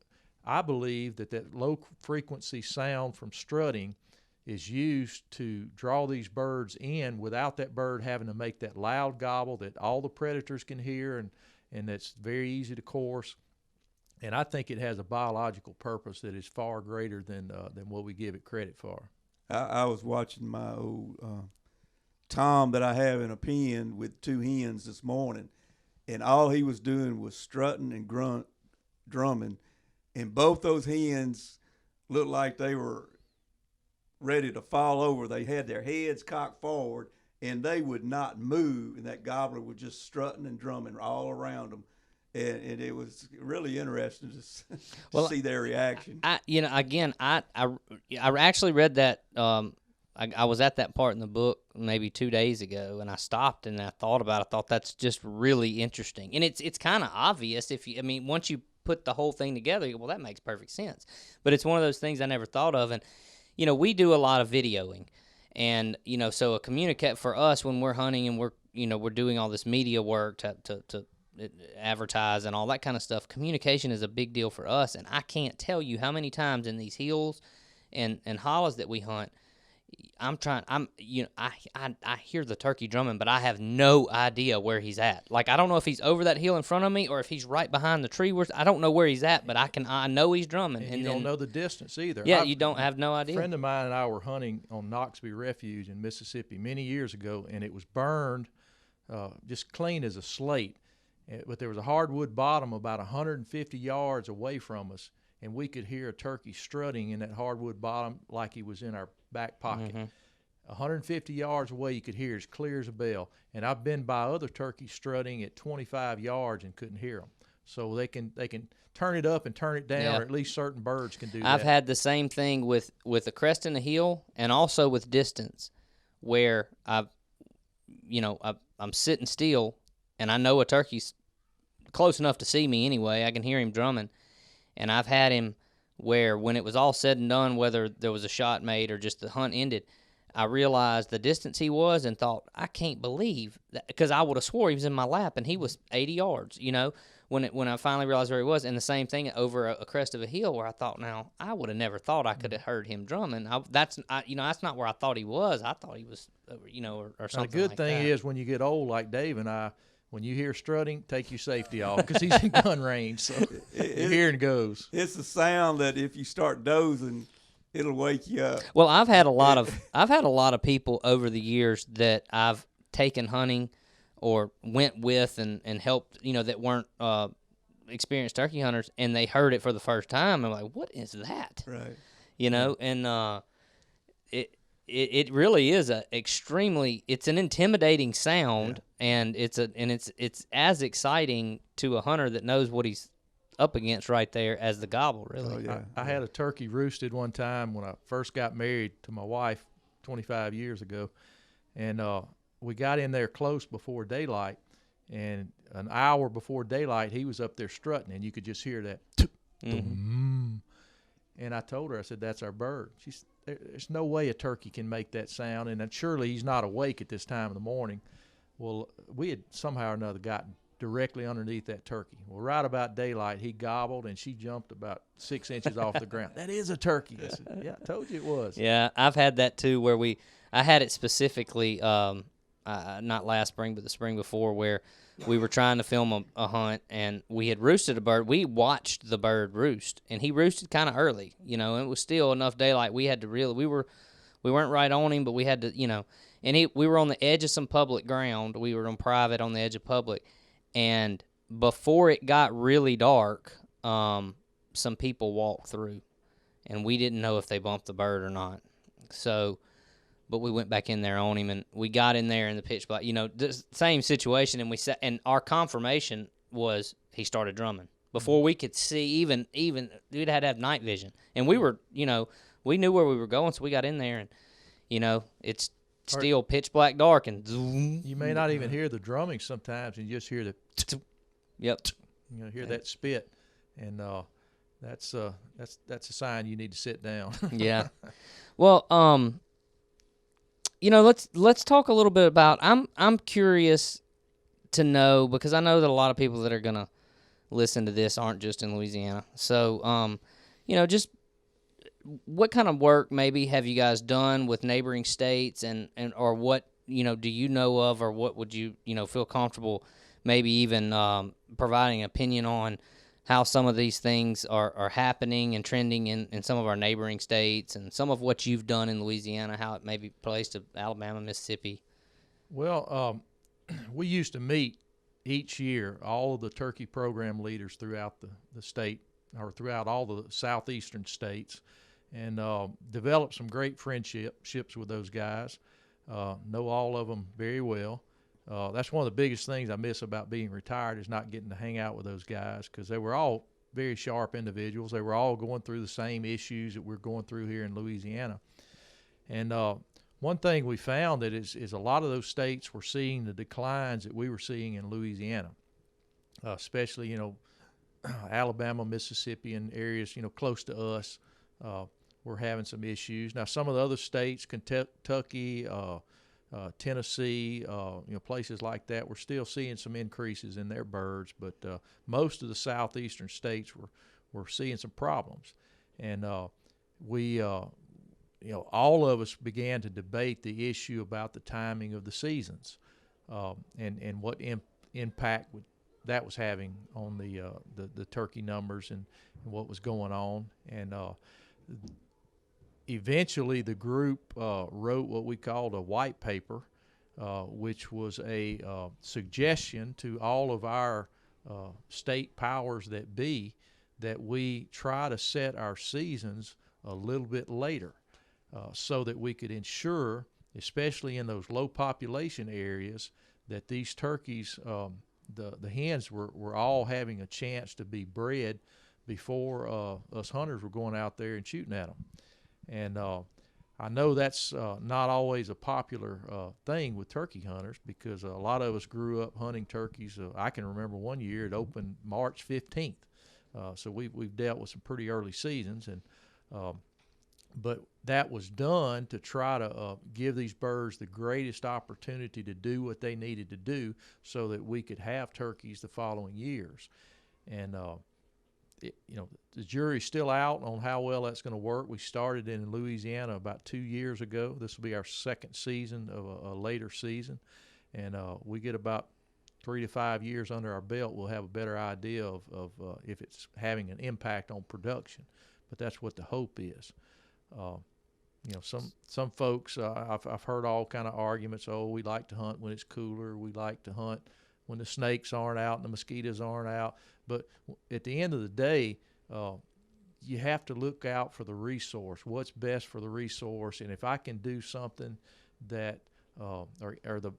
I believe that low-frequency sound from strutting is used to draw these birds in without that bird having to make that loud gobble that all the predators can hear, and that's very easy to course. And I think it has a biological purpose that is far greater than what we give it credit for. I was watching my old Tom that I have in a pen with two hens this morning, and all he was doing was strutting and drumming, and both those hens looked like they were ready to fall over. They had their heads cocked forward, and they would not move, and that gobbler was just strutting and drumming all around them. And it was really interesting to see their reaction. I actually read that. I was at that part in the book maybe 2 days ago, and I stopped and I thought about it. I thought that's just really interesting, and it's kind of obvious once you put the whole thing together, well, that makes perfect sense. But it's one of those things I never thought of, and we do a lot of videoing, and so for us when we're hunting and we're doing all this media work to advertise and all that kind of stuff, communication is a big deal for us. And I can't tell you how many times in these hills and hollows that we hunt, I hear the turkey drumming, but I have no idea where he's at. Like, I don't know if he's over that hill in front of me or if he's right behind the tree. I don't know where he's at, but I know he's drumming. And you don't know the distance either. Yeah, you don't have no idea. A friend of mine and I were hunting on Knoxville Refuge in Mississippi many years ago, and it was burned just clean as a slate. But there was a hardwood bottom about 150 yards away from us, and we could hear a turkey strutting in that hardwood bottom like he was in our back pocket. 150 yards away, you could hear as clear as a bell. And I've been by other turkeys strutting at 25 yards and couldn't hear them. So they can turn it up and turn it down, or at least certain birds can do that. I've had the same thing with a crest in the hill and also with distance, where I'm sitting still, and I know a turkey's close enough to see me anyway. I can hear him drumming. And I've had him where when it was all said and done, whether there was a shot made or just the hunt ended, I realized the distance he was and thought, I can't believe that, because I would have swore he was in my lap and he was 80 yards, when I finally realized where he was. And the same thing over a crest of a hill where I thought, now, I would have never thought I could have heard him drumming. That's not where I thought he was. I thought he was, or something like that. The good thing is when you get old like Dave and I, when you hear strutting, take your safety off because he's in gun range. So your hearing goes. It's a sound that if you start dozing, it'll wake you up. Well, I've had a lot of people over the years that I've taken hunting or went with and helped, that weren't experienced turkey hunters, and they heard it for the first time. I'm like, what is that? Right. And it really is it's an intimidating sound, and it's as exciting to a hunter that knows what he's up against right there as the gobble, really. Oh, yeah. I had a turkey roosted one time when I first got married to my wife 25 years ago, and we got in there close before daylight, and an hour before daylight he was up there strutting, and you could just hear that. And I told her, I said, that's our bird. There's no way a turkey can make that sound, and surely he's not awake at this time of the morning. Well, we had somehow or another gotten directly underneath that turkey. Well, right about daylight, he gobbled, and she jumped about 6 inches off the ground. That is a turkey. I said, yeah, I told you it was. Yeah, I've had that too, where I had it specifically, not last spring, but the spring before, where we were trying to film a hunt, and we had roosted a bird. We watched the bird roost, and he roosted kind of early, and it was still enough daylight. We had to we weren't right on him, but we had to, and we were on the edge of some public ground. We were on private on the edge of public, and before it got really dark, some people walk through, and we didn't know if they bumped the bird or not. So, but we went back in there on him, and we got in there in the pitch black. The same situation, and we sat, and our confirmation was he started drumming before we could see. Even we'd had to have night vision, and we were, we knew where we were going, so we got in there, and it's still pitch black dark, and zoom. You may not even hear the drumming sometimes, and you just hear the yep. Hear that spit, and that's a sign you need to sit down. Yeah. Well, let's talk a little bit about. I'm curious to know, because I know that a lot of people that are gonna listen to this aren't just in Louisiana. So, just what kind of work maybe have you guys done with neighboring states, and or what do you know of, or what would you feel comfortable maybe even providing an opinion on how some of these things are happening and trending in some of our neighboring states, and some of what you've done in Louisiana, how it maybe plays to Alabama, Mississippi? Well, we used to meet each year, all of the turkey program leaders throughout the state, or throughout all the southeastern states, and develop some great friendships with those guys. Know all of them very well. That's one of the biggest things I miss about being retired, is not getting to hang out with those guys, because they were all very sharp individuals. They were all going through the same issues that we're going through here in Louisiana. And one thing we found that is a lot of those states were seeing the declines that we were seeing in Louisiana, especially, Alabama, Mississippi, and areas, close to us, were having some issues. Now, some of the other states, Kentucky, Tennessee, places like that, we're still seeing some increases in their birds, but most of the southeastern states were seeing some problems. And we, all of us began to debate the issue about the timing of the seasons, and what impact that was having on the turkey numbers and what was going on. And eventually the group wrote what we called a white paper, which was a suggestion to all of our state powers that be, that we try to set our seasons a little bit later, so that we could ensure, especially in those low population areas, that these turkeys, the hens were all having a chance to be bred before us hunters were going out there and shooting at them. And I know that's not always a popular thing with turkey hunters, because a lot of us grew up hunting turkeys. I can remember one year it opened March 15th. So we've dealt with some pretty early seasons, and but that was done to try to give these birds the greatest opportunity to do what they needed to do, so that we could have turkeys the following years. And the jury's still out on how well that's going to work. We started in Louisiana about 2 years ago. This will be our second season of a later season, and we get about 3 to 5 years under our belt, we'll have a better idea of if it's having an impact on production. But that's what the hope is. Some folks, I've heard all kind of arguments. Oh, we like to hunt when it's cooler. We like to hunt when the snakes aren't out and the mosquitoes aren't out. But at the end of the day, you have to look out for the resource. What's best for the resource? And if I can do something that, or the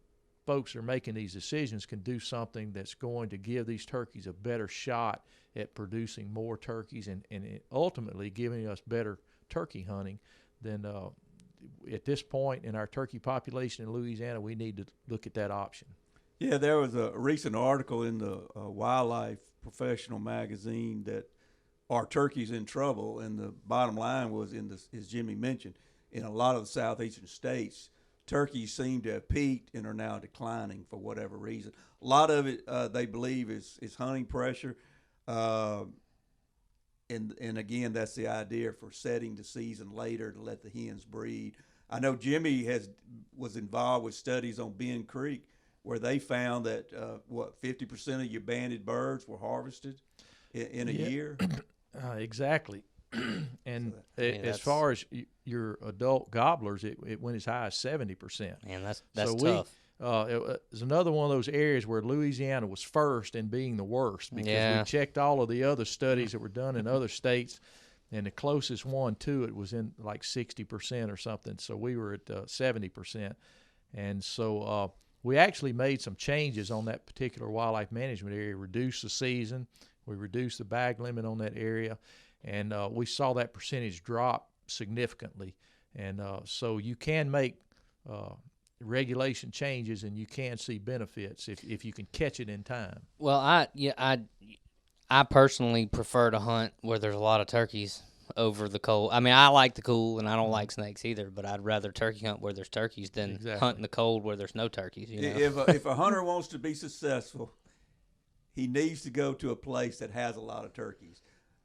folks that are making these decisions can do something that's going to give these turkeys a better shot at producing more turkeys and ultimately giving us better turkey hunting, then at this point in our turkey population in Louisiana, we need to look at that option. Yeah, there was a recent article in the Wildlife Professional magazine that our turkey's in trouble, and the bottom line was, as Jimmy mentioned, in a lot of the southeastern states, turkeys seem to have peaked and are now declining for whatever reason. A lot of it, they believe, is hunting pressure. And again, that's the idea for setting the season later to let the hens breed. I know Jimmy was involved with studies on Bend Creek, where they found that 50% of your banded birds were harvested in a year. Exactly. And as far as your adult gobblers, it went as high as 70%. Man, that's so tough. it was another one of those areas where Louisiana was first in being the worst, because we checked all of the other studies that were done in other states, and the closest one to it was in like 60% or something. So we were at 70%. And so we actually made some changes on that particular wildlife management area, reduced the season, we reduced the bag limit on that area, and we saw that percentage drop significantly. And so you can make regulation changes, and you can see benefits if you can catch it in time. Well, I personally prefer to hunt where there's a lot of turkeys over the cold. I mean, I like the cool, and I don't like snakes either, but I'd rather turkey hunt where there's turkeys than hunt in the cold where there's no turkeys. You know? If a hunter wants to be successful, he needs to go to a place that has a lot of turkeys.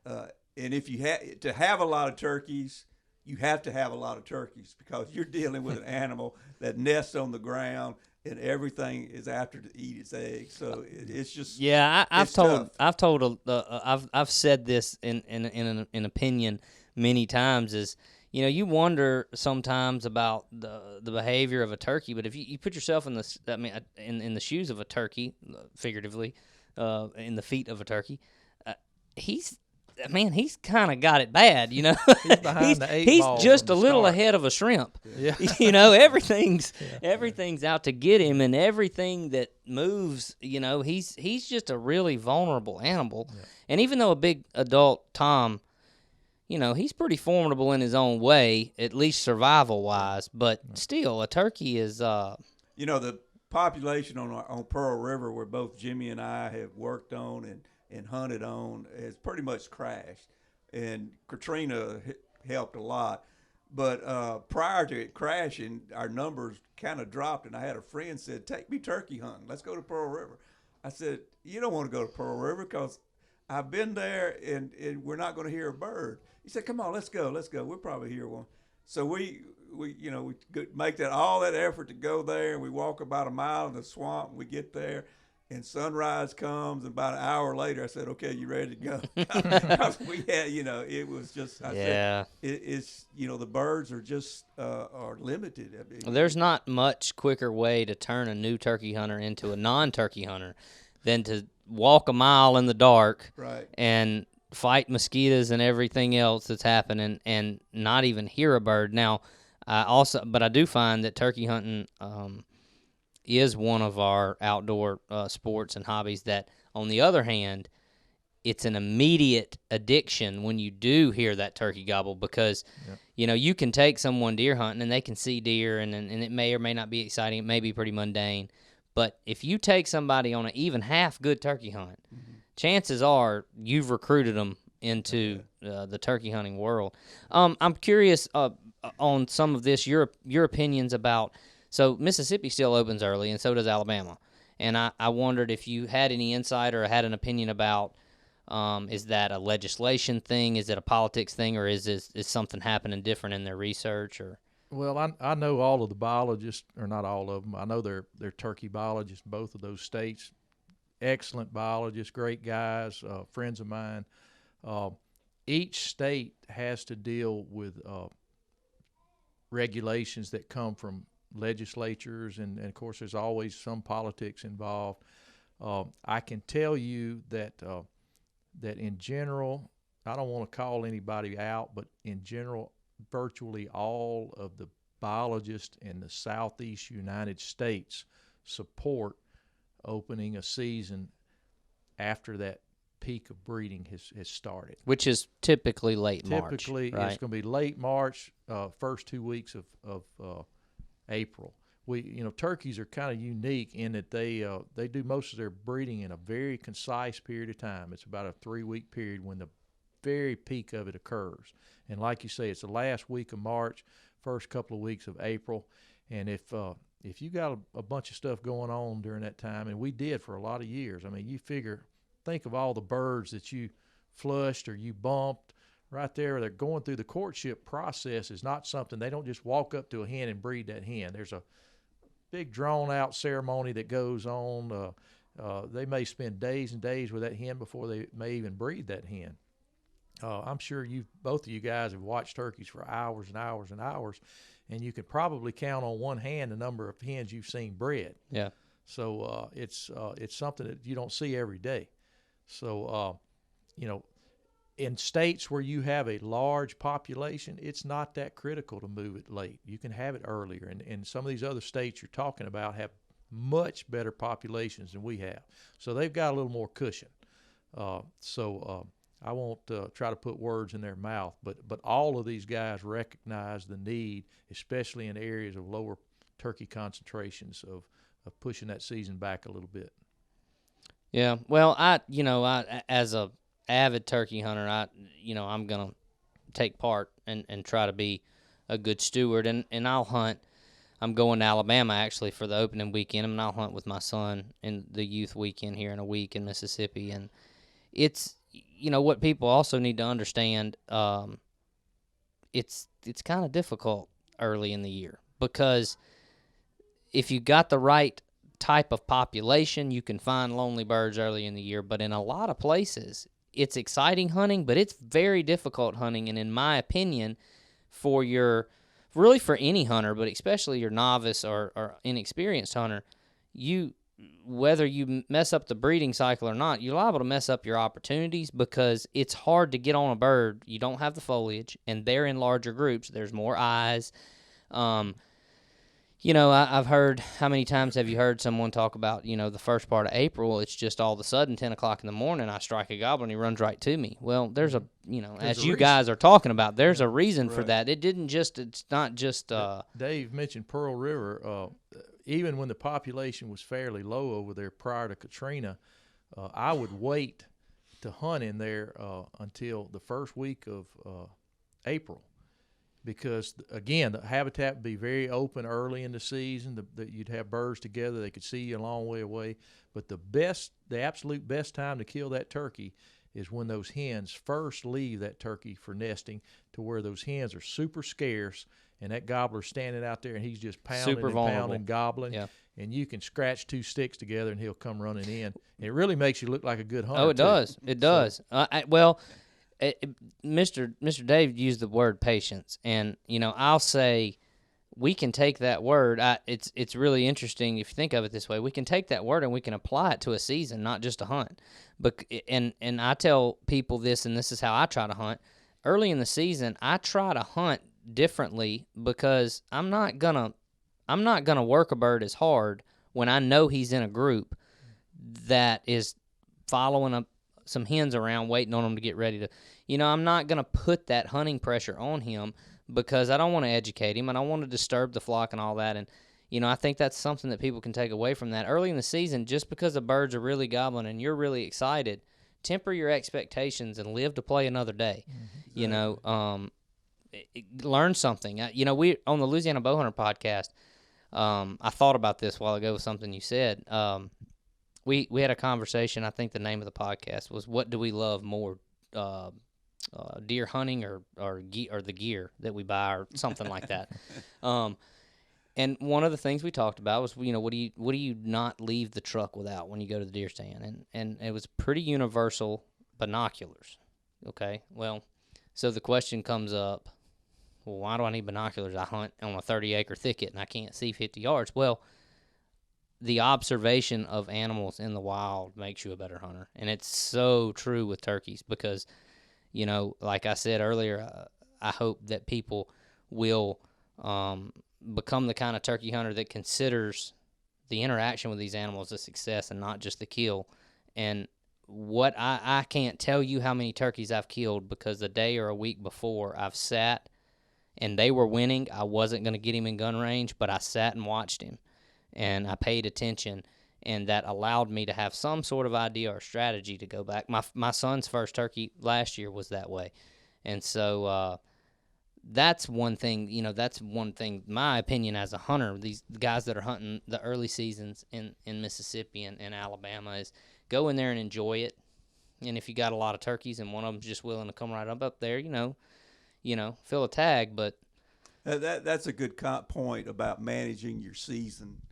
And if you to have a lot of turkeys, you have to have a lot of turkeys, because you're dealing with an animal that nests on the ground, and everything is after to eat its eggs. So it's just I've said this in an opinion many times, is, you know, you wonder sometimes about the behavior of a turkey, but if you put yourself in in the shoes of a turkey, figuratively, in the feet of a turkey, he's kind of got it bad, you know. He's behind the eight he's ball just from a the little start. ahead of a shrimp. Yeah. You know, everything's out to get him, and everything that moves, you know, he's just a really vulnerable animal. Yeah. And even though a big adult tom, you know, he's pretty formidable in his own way, at least survival-wise, but still, a turkey is... You know, the population on Pearl River, where both Jimmy and I have worked on and hunted on, has pretty much crashed. And Katrina helped a lot. But prior to it crashing, our numbers kind of dropped, and I had a friend said, "Take me turkey hunting. Let's go to Pearl River." I said, "You don't want to go to Pearl River, because I've been there, and we're not going to hear a bird." He said, "Come on, let's go. We'll probably hear one." So we make all that effort to go there, and we walk about a mile in the swamp, and we get there, and sunrise comes, and about an hour later, I said, "Okay, you ready to go?" Because we had, you know, it was just, said, it's, you know, the birds are just are limited. I mean, there's not much quicker way to turn a new turkey hunter into a non-turkey hunter than to walk a mile in the dark, right, and fight mosquitoes and everything else that's happening, and not even hear a bird. Now, but I do find that turkey hunting is one of our outdoor sports and hobbies that, on the other hand, it's an immediate addiction when you do hear that turkey gobble, because, you know, you can take someone deer hunting and they can see deer, and it may or may not be exciting. It may be pretty mundane. But if you take somebody on an even half good turkey hunt, chances are you've recruited them into the turkey hunting world. I'm curious on some of this, your opinions about... So Mississippi still opens early, and so does Alabama. And I wondered if you had any insight or had an opinion about, is that a legislation thing, is it a politics thing, or is something happening different in their research? Or Well, I know all of the biologists, or not all of them. I know they're turkey biologists in both of those states. Excellent biologists, great guys, friends of mine. Each state has to deal with regulations that come from legislatures, and of course there's always some politics involved. I can tell you that in general, I don't want to call anybody out, but in general, virtually all of the biologists in the southeast United States support opening a season after that peak of breeding has started. Which is typically late March. Typically, right? It's going to be late March, first 2 weeks of April. Turkeys are kind of unique in that they do most of their breeding in a very concise period of time. It's about a 3-week period when the very peak of it occurs. And like you say, it's the last week of March, first couple of weeks of April. And if you got a bunch of stuff going on during that time, and we did for a lot of years, I mean, think of all the birds that you flushed or you bumped right there. They're going through the courtship process. Is not something, they don't just walk up to a hen and breed that hen. There's a big drawn-out ceremony that goes on. They may spend days and days with that hen before they may even breed that hen. I'm sure both of you guys have watched turkeys for hours and hours and hours, and you could probably count on one hand the number of hens you've seen bred. Yeah. So it's something that you don't see every day. So in states where you have a large population, it's not that critical to move it late. You can have it earlier. And some of these other states you're talking about have much better populations than we have. So they've got a little more cushion. I won't try to put words in their mouth, but all of these guys recognize the need, especially in areas of lower turkey concentrations, of pushing that season back a little bit. Yeah. Well, I as a avid turkey hunter, I'm gonna take part and try to be a good steward, and I'll hunt. I'm going to Alabama actually for the opening weekend, and I'll hunt with my son in the youth weekend here in a week in Mississippi. And it's what people also need to understand. It's kind of difficult early in the year, because if you got the right type of population, you can find lonely birds early in the year. But in a lot of places, it's exciting hunting, but it's very difficult hunting. And in my opinion, for any hunter, but especially your novice or inexperienced hunter, whether you mess up the breeding cycle or not, you're liable to mess up your opportunities, because it's hard to get on a bird. You don't have the foliage, and they're in larger groups. There's more eyes. I've heard, how many times have you heard someone talk about, the first part of April, it's just all of a sudden 10 o'clock in the morning, I strike a gobbler and he runs right to me. Well, there's as you guys are talking about, there's a reason for that. It's not just. Dave mentioned Pearl River. Even when the population was fairly low over there prior to Katrina, I would wait to hunt in there until the first week of April. Because, again, the habitat would be very open early in the season. You'd have birds together. They could see you a long way away. But the absolute best time to kill that turkey is when those hens first leave that turkey for nesting, to where those hens are super scarce, and that gobbler's standing out there, and he's just pounding Super and vulnerable. pounding, gobbling. Yeah. And you can scratch two sticks together, and he'll come running in. And it really makes you look like a good hunter. Oh, it does. It does. Mr. Dave used the word patience, and I'll say we can take that word. It's really interesting if you think of it this way. We can take that word and we can apply it to a season, not just a hunt. But and I tell people this, and this is how I try to hunt. Early in the season, I try to hunt differently, because I'm not gonna work a bird as hard when I know he's in a group that is following some hens around, waiting on them to get ready to, I'm not going to put that hunting pressure on him, because I don't want to educate him. I don't want to disturb the flock and all that. And, I think that's something that people can take away from that. Early in the season, just because the birds are really gobbling and you're really excited, temper your expectations and live to play another day. Exactly. Learn something. We on the Louisiana Bowhunter podcast, I thought about this while ago with something you said. We had a conversation. I think the name of the podcast was, "What do we love more, deer hunting or the gear that we buy, or something like that?" And one of the things we talked about was, what do you not leave the truck without when you go to the deer stand? And it was pretty universal: binoculars. Okay, well, so the question comes up, well, why do I need binoculars? I hunt on a 30-acre thicket and I can't see 50 yards. Well, the observation of animals in the wild makes you a better hunter. And it's so true with turkeys, because, like I said earlier, I hope that people will become the kind of turkey hunter that considers the interaction with these animals a success and not just the kill. And what I can't tell you how many turkeys I've killed because a day or a week before I've sat and they were winning. I wasn't going to get him in gun range, but I sat and watched him. And I paid attention, and that allowed me to have some sort of idea or strategy to go back. My son's first turkey last year was that way. And so that's one thing, my opinion as a hunter, these guys that are hunting the early seasons in Mississippi and Alabama, is go in there and enjoy it. And if you got a lot of turkeys and one of them's just willing to come right up there, fill a tag. But that's a good point about managing your season.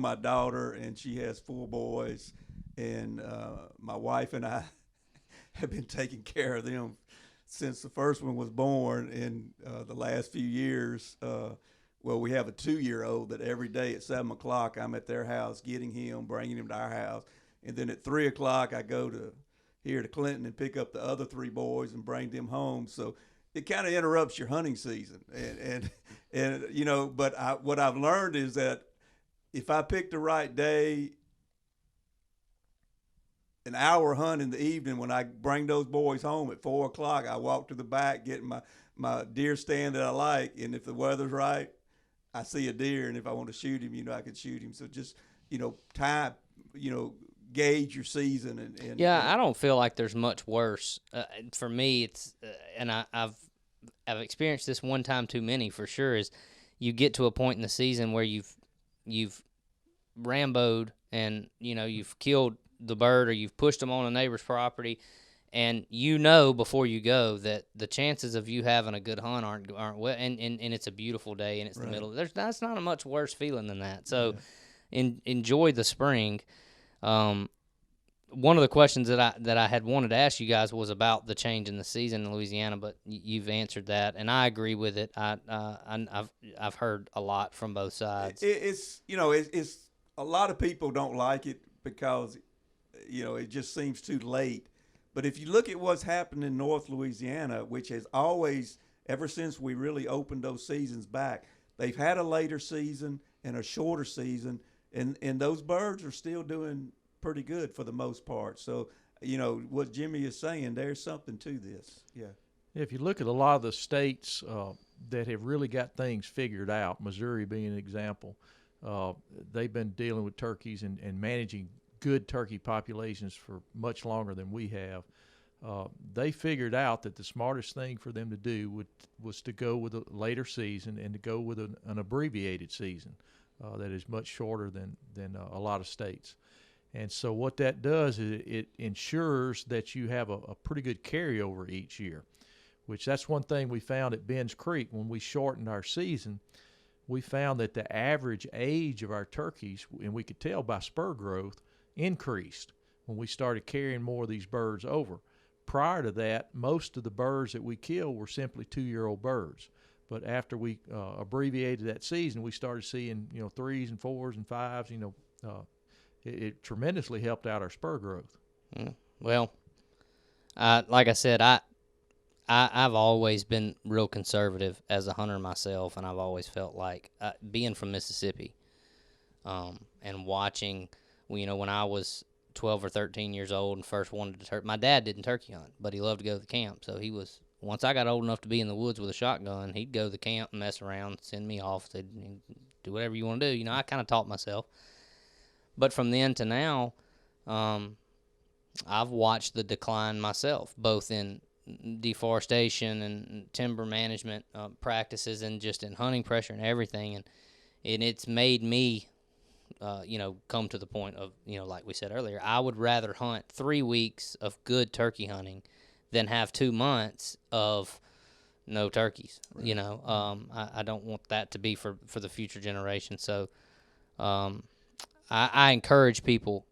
My daughter, and she has 4 boys, and my wife and I have been taking care of them since the first one was born in the last few years, well, we have a 2-year-old that every day at 7 o'clock I'm at their house getting him, bringing him to our house. And then at 3 o'clock I go to here to Clinton and pick up the other 3 boys and bring them home. So it kind of interrupts your hunting season. And you know, but what I've learned is that if I pick the right day, an hour hunt in the evening, when I bring those boys home at 4 o'clock, I walk to the back, get my deer stand that I like, and if the weather's right, I see a deer, and if I want to shoot him, you know, I can shoot him. So just, you know, time, you know, gauge your season. And I don't feel like there's much worse. For me, it's and I've experienced this one time too many for sure. Is you get to a point in the season where you've ramboed and you know you've killed the bird or you've pushed them on a neighbor's property, and you know before you go that the chances of you having a good hunt aren't well, and it's a beautiful day and it's the middle. That's not a much worse feeling than that. So enjoy the spring. One of the questions that I had wanted to ask you guys was about the change in the season in Louisiana, but you've answered that, and I agree with it. I've heard a lot from both sides. It's you know it's a lot of people don't like it because you know it just seems too late. But if you look at what's happened in North Louisiana, which has always, ever since we really opened those seasons back, they've had a later season and a shorter season, and those birds are still doing pretty good for the most part. So, you know, what Jimmy is saying, there's something to this. Yeah. If you look at a lot of the states that have really got things figured out, Missouri being an example, they've been dealing with turkeys and managing good turkey populations for much longer than we have. They figured out that the smartest thing for them to do was to go with a later season and to go with an abbreviated season that is much shorter than a lot of states. And so what that does is it ensures that you have a pretty good carryover each year, which that's one thing we found at Ben's Creek when we shortened our season. We found that the average age of our turkeys, and we could tell by spur growth, increased when we started carrying more of these birds over. Prior to that, most of the birds that we killed were simply 2-year-old birds. But after we abbreviated that season, we started seeing 3s and 4s and 5s. It tremendously helped out our spur growth. Well, like I said, I've always been real conservative as a hunter myself, and I've always felt like being from Mississippi and watching. When I was 12 or 13 years old and first wanted to my dad didn't turkey hunt, but he loved to go to the camp. So once I got old enough to be in the woods with a shotgun, he'd go to the camp and mess around, send me off, said, do whatever you want to do. I kind of taught myself. But from then to now, I've watched the decline myself, both in deforestation and timber management practices and just in hunting pressure and everything. And it's made me come to the point of, like we said earlier, I would rather hunt 3 weeks of good turkey hunting than have 2 months of no turkeys. Right. I don't want that to be for the future generation. So I encourage people,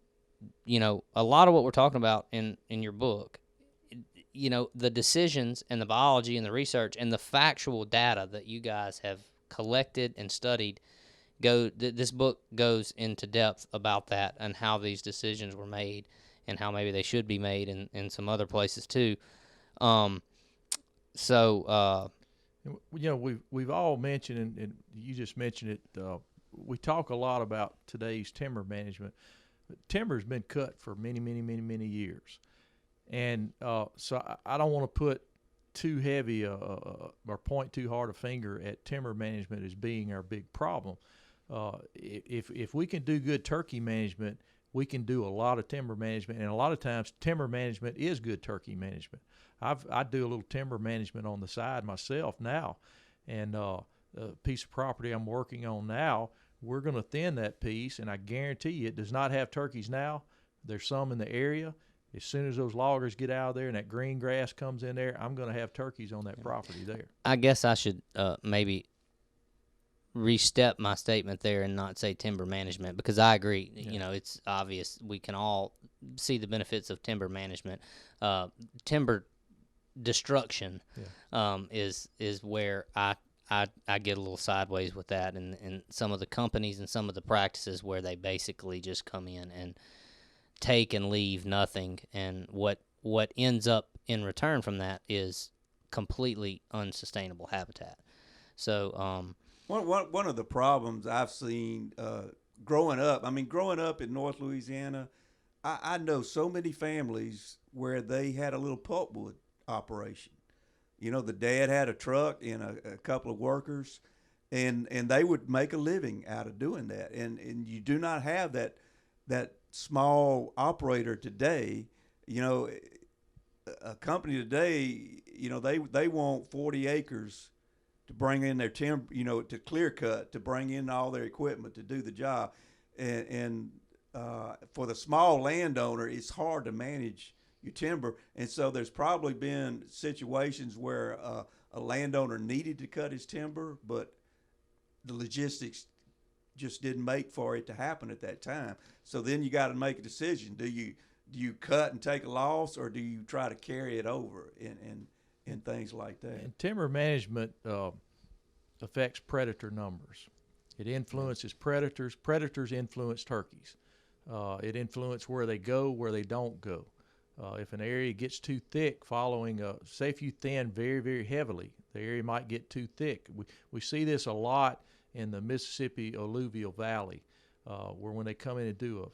a lot of what we're talking about in your book, the decisions and the biology and the research and the factual data that you guys have collected and studied this book goes into depth about that and how these decisions were made and how maybe they should be made in some other places too. We've all mentioned, and you just mentioned it, we talk a lot about today's timber management. Timber's been cut for many, many, many, many years. And so I don't want to put too heavy or point too hard a finger at timber management as being our big problem. If we can do good turkey management, we can do a lot of timber management, and a lot of times timber management is good turkey management. I do a little timber management on the side myself now, and a piece of property I'm working on now, we're going to thin that piece, and I guarantee you it does not have turkeys now. There's some in the area. As soon as those loggers get out of there and that green grass comes in there, I'm going to have turkeys on that property there. I guess I should maybe re-step my statement there and not say timber management, because I agree. Yeah. It's obvious we can all see the benefits of timber management. Timber destruction is where I get a little sideways with that, and some of the companies and some of the practices where they basically just come in and take and leave nothing, and what ends up in return from that is completely unsustainable habitat. So one of the problems I've seen growing up in North Louisiana, I know so many families where they had a little pulpwood operation. You know, the dad had a truck and a couple of workers, and they would make a living out of doing that. And you do not have that small operator today. You know, a company today, you know, they want 40 acres to bring in their timber, you know, to clear cut, to bring in all their equipment to do the job. And for the small landowner, it's hard to manage your timber. And so there's probably been situations where a landowner needed to cut his timber, but the logistics just didn't make for it to happen at that time. So then you got to make a decision. Do you cut and take a loss, or do you try to carry it over and things like that? And timber management affects predator numbers. It influences predators. Predators influence turkeys. It influences where they go, where they don't go. If an area gets too thick following, say if you thin very, very heavily, the area might get too thick. We see this a lot in the Mississippi alluvial valley, where when they come in and do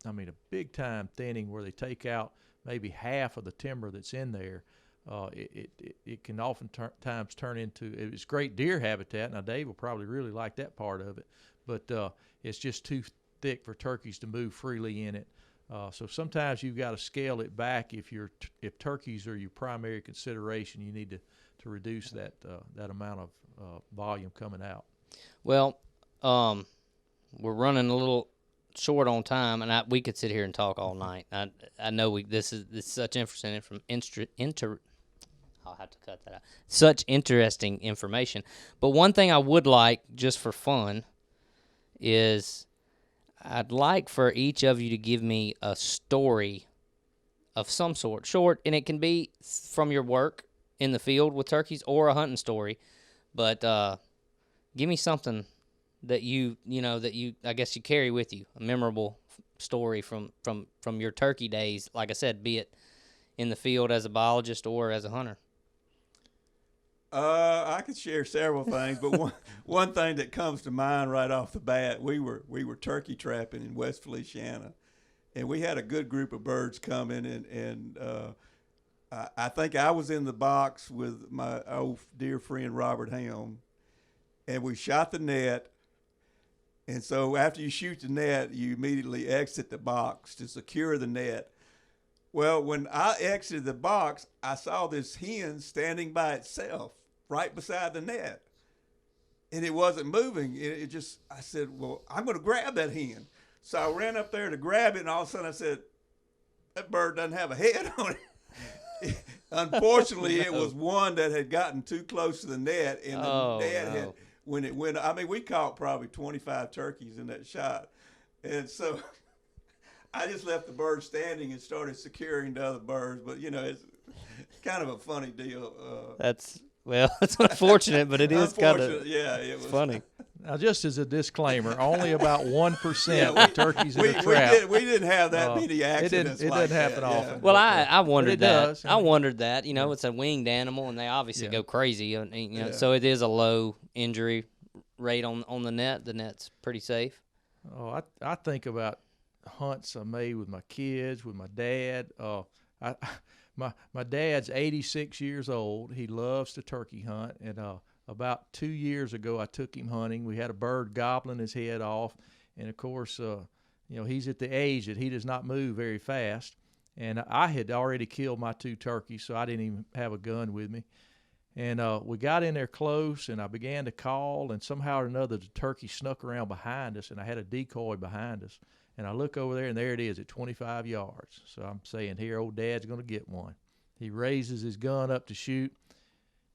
a big time thinning where they take out maybe half of the timber that's in there, it can oftentimes turn into, it's great deer habitat. Now Dave will probably really like that part of it, but it's just too thick for turkeys to move freely in it. So sometimes you've got to scale it back. If turkeys are your primary consideration, you need to reduce that amount of volume coming out. Well, we're running a little short on time, and we could sit here and talk all night. I know this is such interesting I'll have to cut that out. Such interesting information. But one thing I would like, just for fun, is I'd like for each of you to give me a story of some sort, short, and it can be from your work in the field with turkeys or a hunting story. But give me something that you I guess you carry with you, a memorable story from your turkey days. Like I said, be it in the field as a biologist or as a hunter. I could share several things, but one thing that comes to mind right off the bat, we were turkey trapping in West Feliciana, and we had a good group of birds coming, and I think I was in the box with my old dear friend Robert Helm, and we shot the net. And so after you shoot the net, you immediately exit the box to secure the net. Well, when I exited the box, I saw this hen standing by itself right beside the net. And it wasn't moving. I said, well, I'm going to grab that hen. So I ran up there to grab it, and all of a sudden I said, that bird doesn't have a head on it. Unfortunately, It was one that had gotten too close to the net, and the net had, when it went, we caught probably 25 turkeys in that shot. And so I just left the bird standing and started securing the other birds. But, it's kind of a funny deal. It's unfortunate, but it is kind of it was funny. Now, just as a disclaimer, only about 1% of turkeys in a trap. We didn't have that many accidents. It doesn't happen often. Well, I wondered that. Does. I wondered that. It's a winged animal, and they obviously go crazy. So it is a low injury rate on the net. The net's pretty safe. Oh, I think about hunts I made with my kids, with my dad. My dad's 86 years old. He loves to turkey hunt, and about 2 years ago, I took him hunting. We had a bird gobbling his head off, and of course, he's at the age that he does not move very fast. And I had already killed my 2 turkeys, so I didn't even have a gun with me. And we got in there close, and I began to call, and somehow or another, the turkey snuck around behind us, and I had a decoy behind us. And I look over there, and there it is at 25 yards. So I'm saying, here, old Dad's going to get one. He raises his gun up to shoot,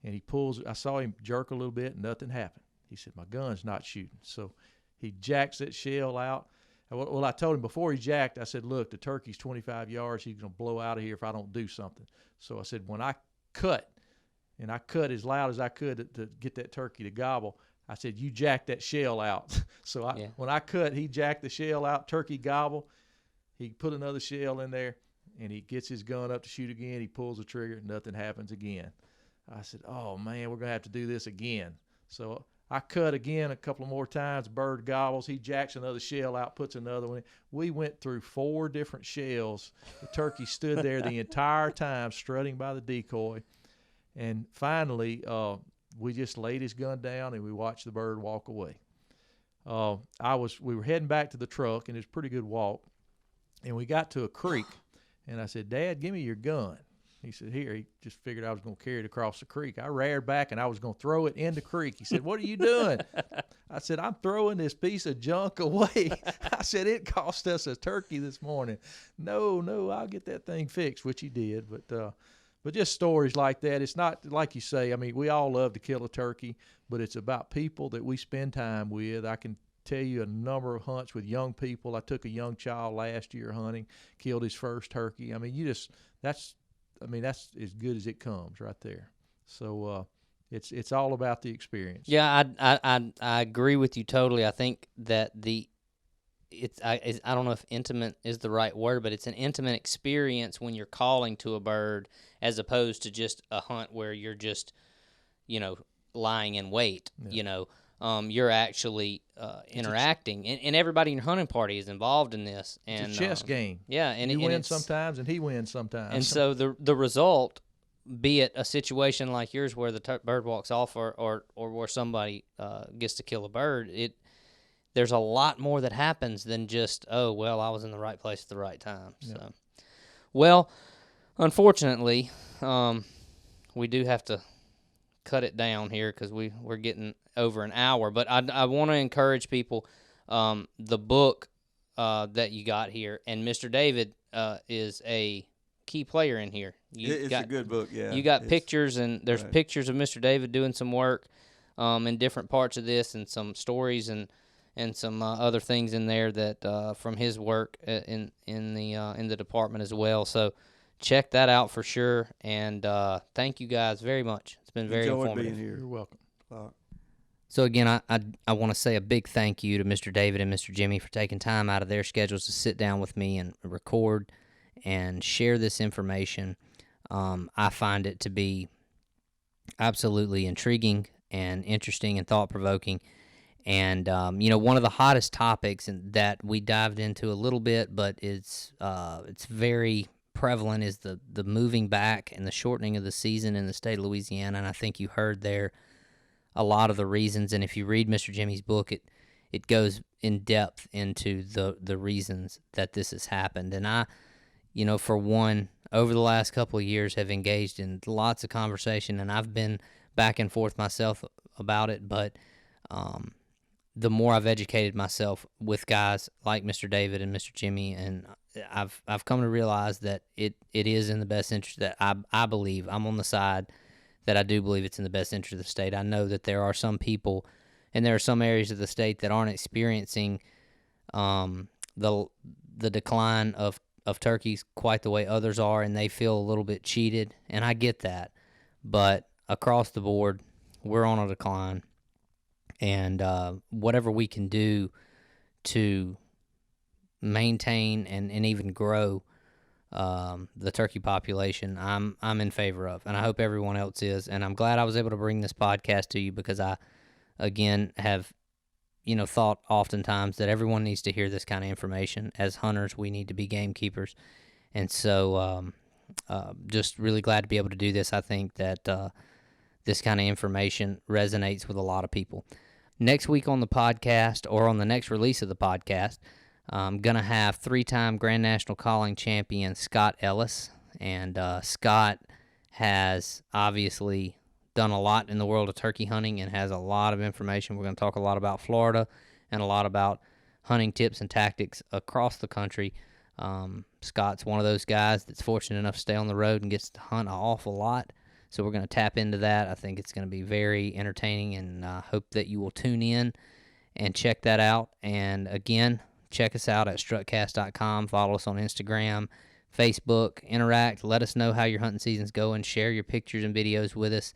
and he pulls. I saw him jerk a little bit, and nothing happened. He said, my gun's not shooting. So he jacks that shell out. Well, I told him before he jacked, I said, look, the turkey's 25 yards. He's going to blow out of here if I don't do something. So I said, when I cut, and I cut as loud as I could to get that turkey to gobble. I said, "You jack that shell out." So when I cut, he jacked the shell out, turkey gobble. He put another shell in there, and he gets his gun up to shoot again. He pulls the trigger, nothing happens again. I said, "Oh man, we're gonna have to do this again." So I cut again a couple more times. Bird gobbles. He jacks another shell out, puts another one in. We went through 4 different shells. The turkey stood there the entire time, strutting by the decoy. And finally, we just laid his gun down and we watched the bird walk away. We were heading back to the truck, and it was a pretty good walk. And we got to a creek, and I said, "Dad, give me your gun." He said, "Here." He just figured I was going to carry it across the creek. I reared back, and I was going to throw it in the creek. He said, "What are you doing?" I said, "I'm throwing this piece of junk away." I said, "It cost us a turkey this morning." No, I'll get that thing fixed, which he did. But just stories like that. It's not like you say. I mean, we all love to kill a turkey, but it's about people that we spend time with. I can tell you a number of hunts with young people. I took a young child last year hunting, killed his first turkey. I mean, that's as good as it comes right there. So it's all about the experience. Yeah, I agree with you totally. I think that I don't know if intimate is the right word, but it's an intimate experience when you're calling to a bird as opposed to just a hunt where you're just, lying in wait. Yeah. You're actually interacting, and everybody in your hunting party is involved in this. And it's a chess game. Yeah, and you win sometimes, and he wins sometimes. And so the result, be it a situation like yours where the bird walks off, or where somebody gets to kill a bird, there's a lot more that happens than just, oh well, I was in the right place at the right time. Yeah. So, well, unfortunately, we do have to cut it down here because we're getting over an hour. But I want to encourage people, the book that you got here, and Mr. David is a key player in here. It's a good book, yeah. You got pictures, and there's right. pictures of Mr. David doing some work in different parts of this, and some stories and some other things in there that from his work in the department as well. So check that out for sure. And thank you guys very much. It's been very informative. Being here. You're welcome. So again, I want to say a big thank you to Mr. David and Mr. Jimmy for taking time out of their schedules to sit down with me and record and share this information. I find it to be absolutely intriguing and interesting and thought-provoking. And, one of the hottest topics that we dived into a little bit, but it's very prevalent, is the moving back and the shortening of the season in the state of Louisiana. And I think you heard there a lot of the reasons. And if you read Mr. Jimmy's book, it goes in depth into the reasons that this has happened. And I, for one, over the last couple of years have engaged in lots of conversation, and I've been back and forth myself about it. But the more I've educated myself with guys like Mr. David and Mr. Jimmy, and I've come to realize that it is in the best interest, that I believe, I'm on the side that I do believe it's in the best interest of the state. I know that there are some people, and there are some areas of the state that aren't experiencing the decline of turkeys quite the way others are, and they feel a little bit cheated, and I get that. But across the board, we're on a decline. And whatever we can do to maintain and even grow the turkey population, I'm in favor of, and I hope everyone else is. And I'm glad I was able to bring this podcast to you because I, again, have thought oftentimes that everyone needs to hear this kind of information. As hunters, we need to be gamekeepers, and so just really glad to be able to do this. I think that this kind of information resonates with a lot of people. Next week on the podcast, or on the next release of the podcast, I'm going to have 3-time Grand National Calling Champion Scott Ellis. And Scott has obviously done a lot in the world of turkey hunting and has a lot of information. We're going to talk a lot about Florida and a lot about hunting tips and tactics across the country. Scott's one of those guys that's fortunate enough to stay on the road and gets to hunt an awful lot. So we're going to tap into that. I think it's going to be very entertaining, and I hope that you will tune in and check that out. And again, check us out at strutcast.com. Follow us on Instagram, Facebook, interact, let us know how your hunting season's going, share your pictures and videos with us,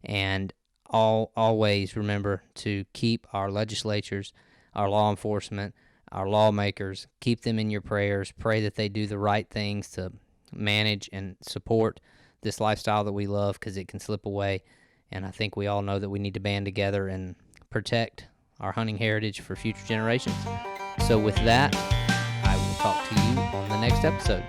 and always remember to keep our legislatures, our law enforcement, our lawmakers, keep them in your prayers. Pray that they do the right things to manage and support this lifestyle that we love, because it can slip away. And I think we all know that we need to band together and protect our hunting heritage for future generations. So with that, I will talk to you on the next episode.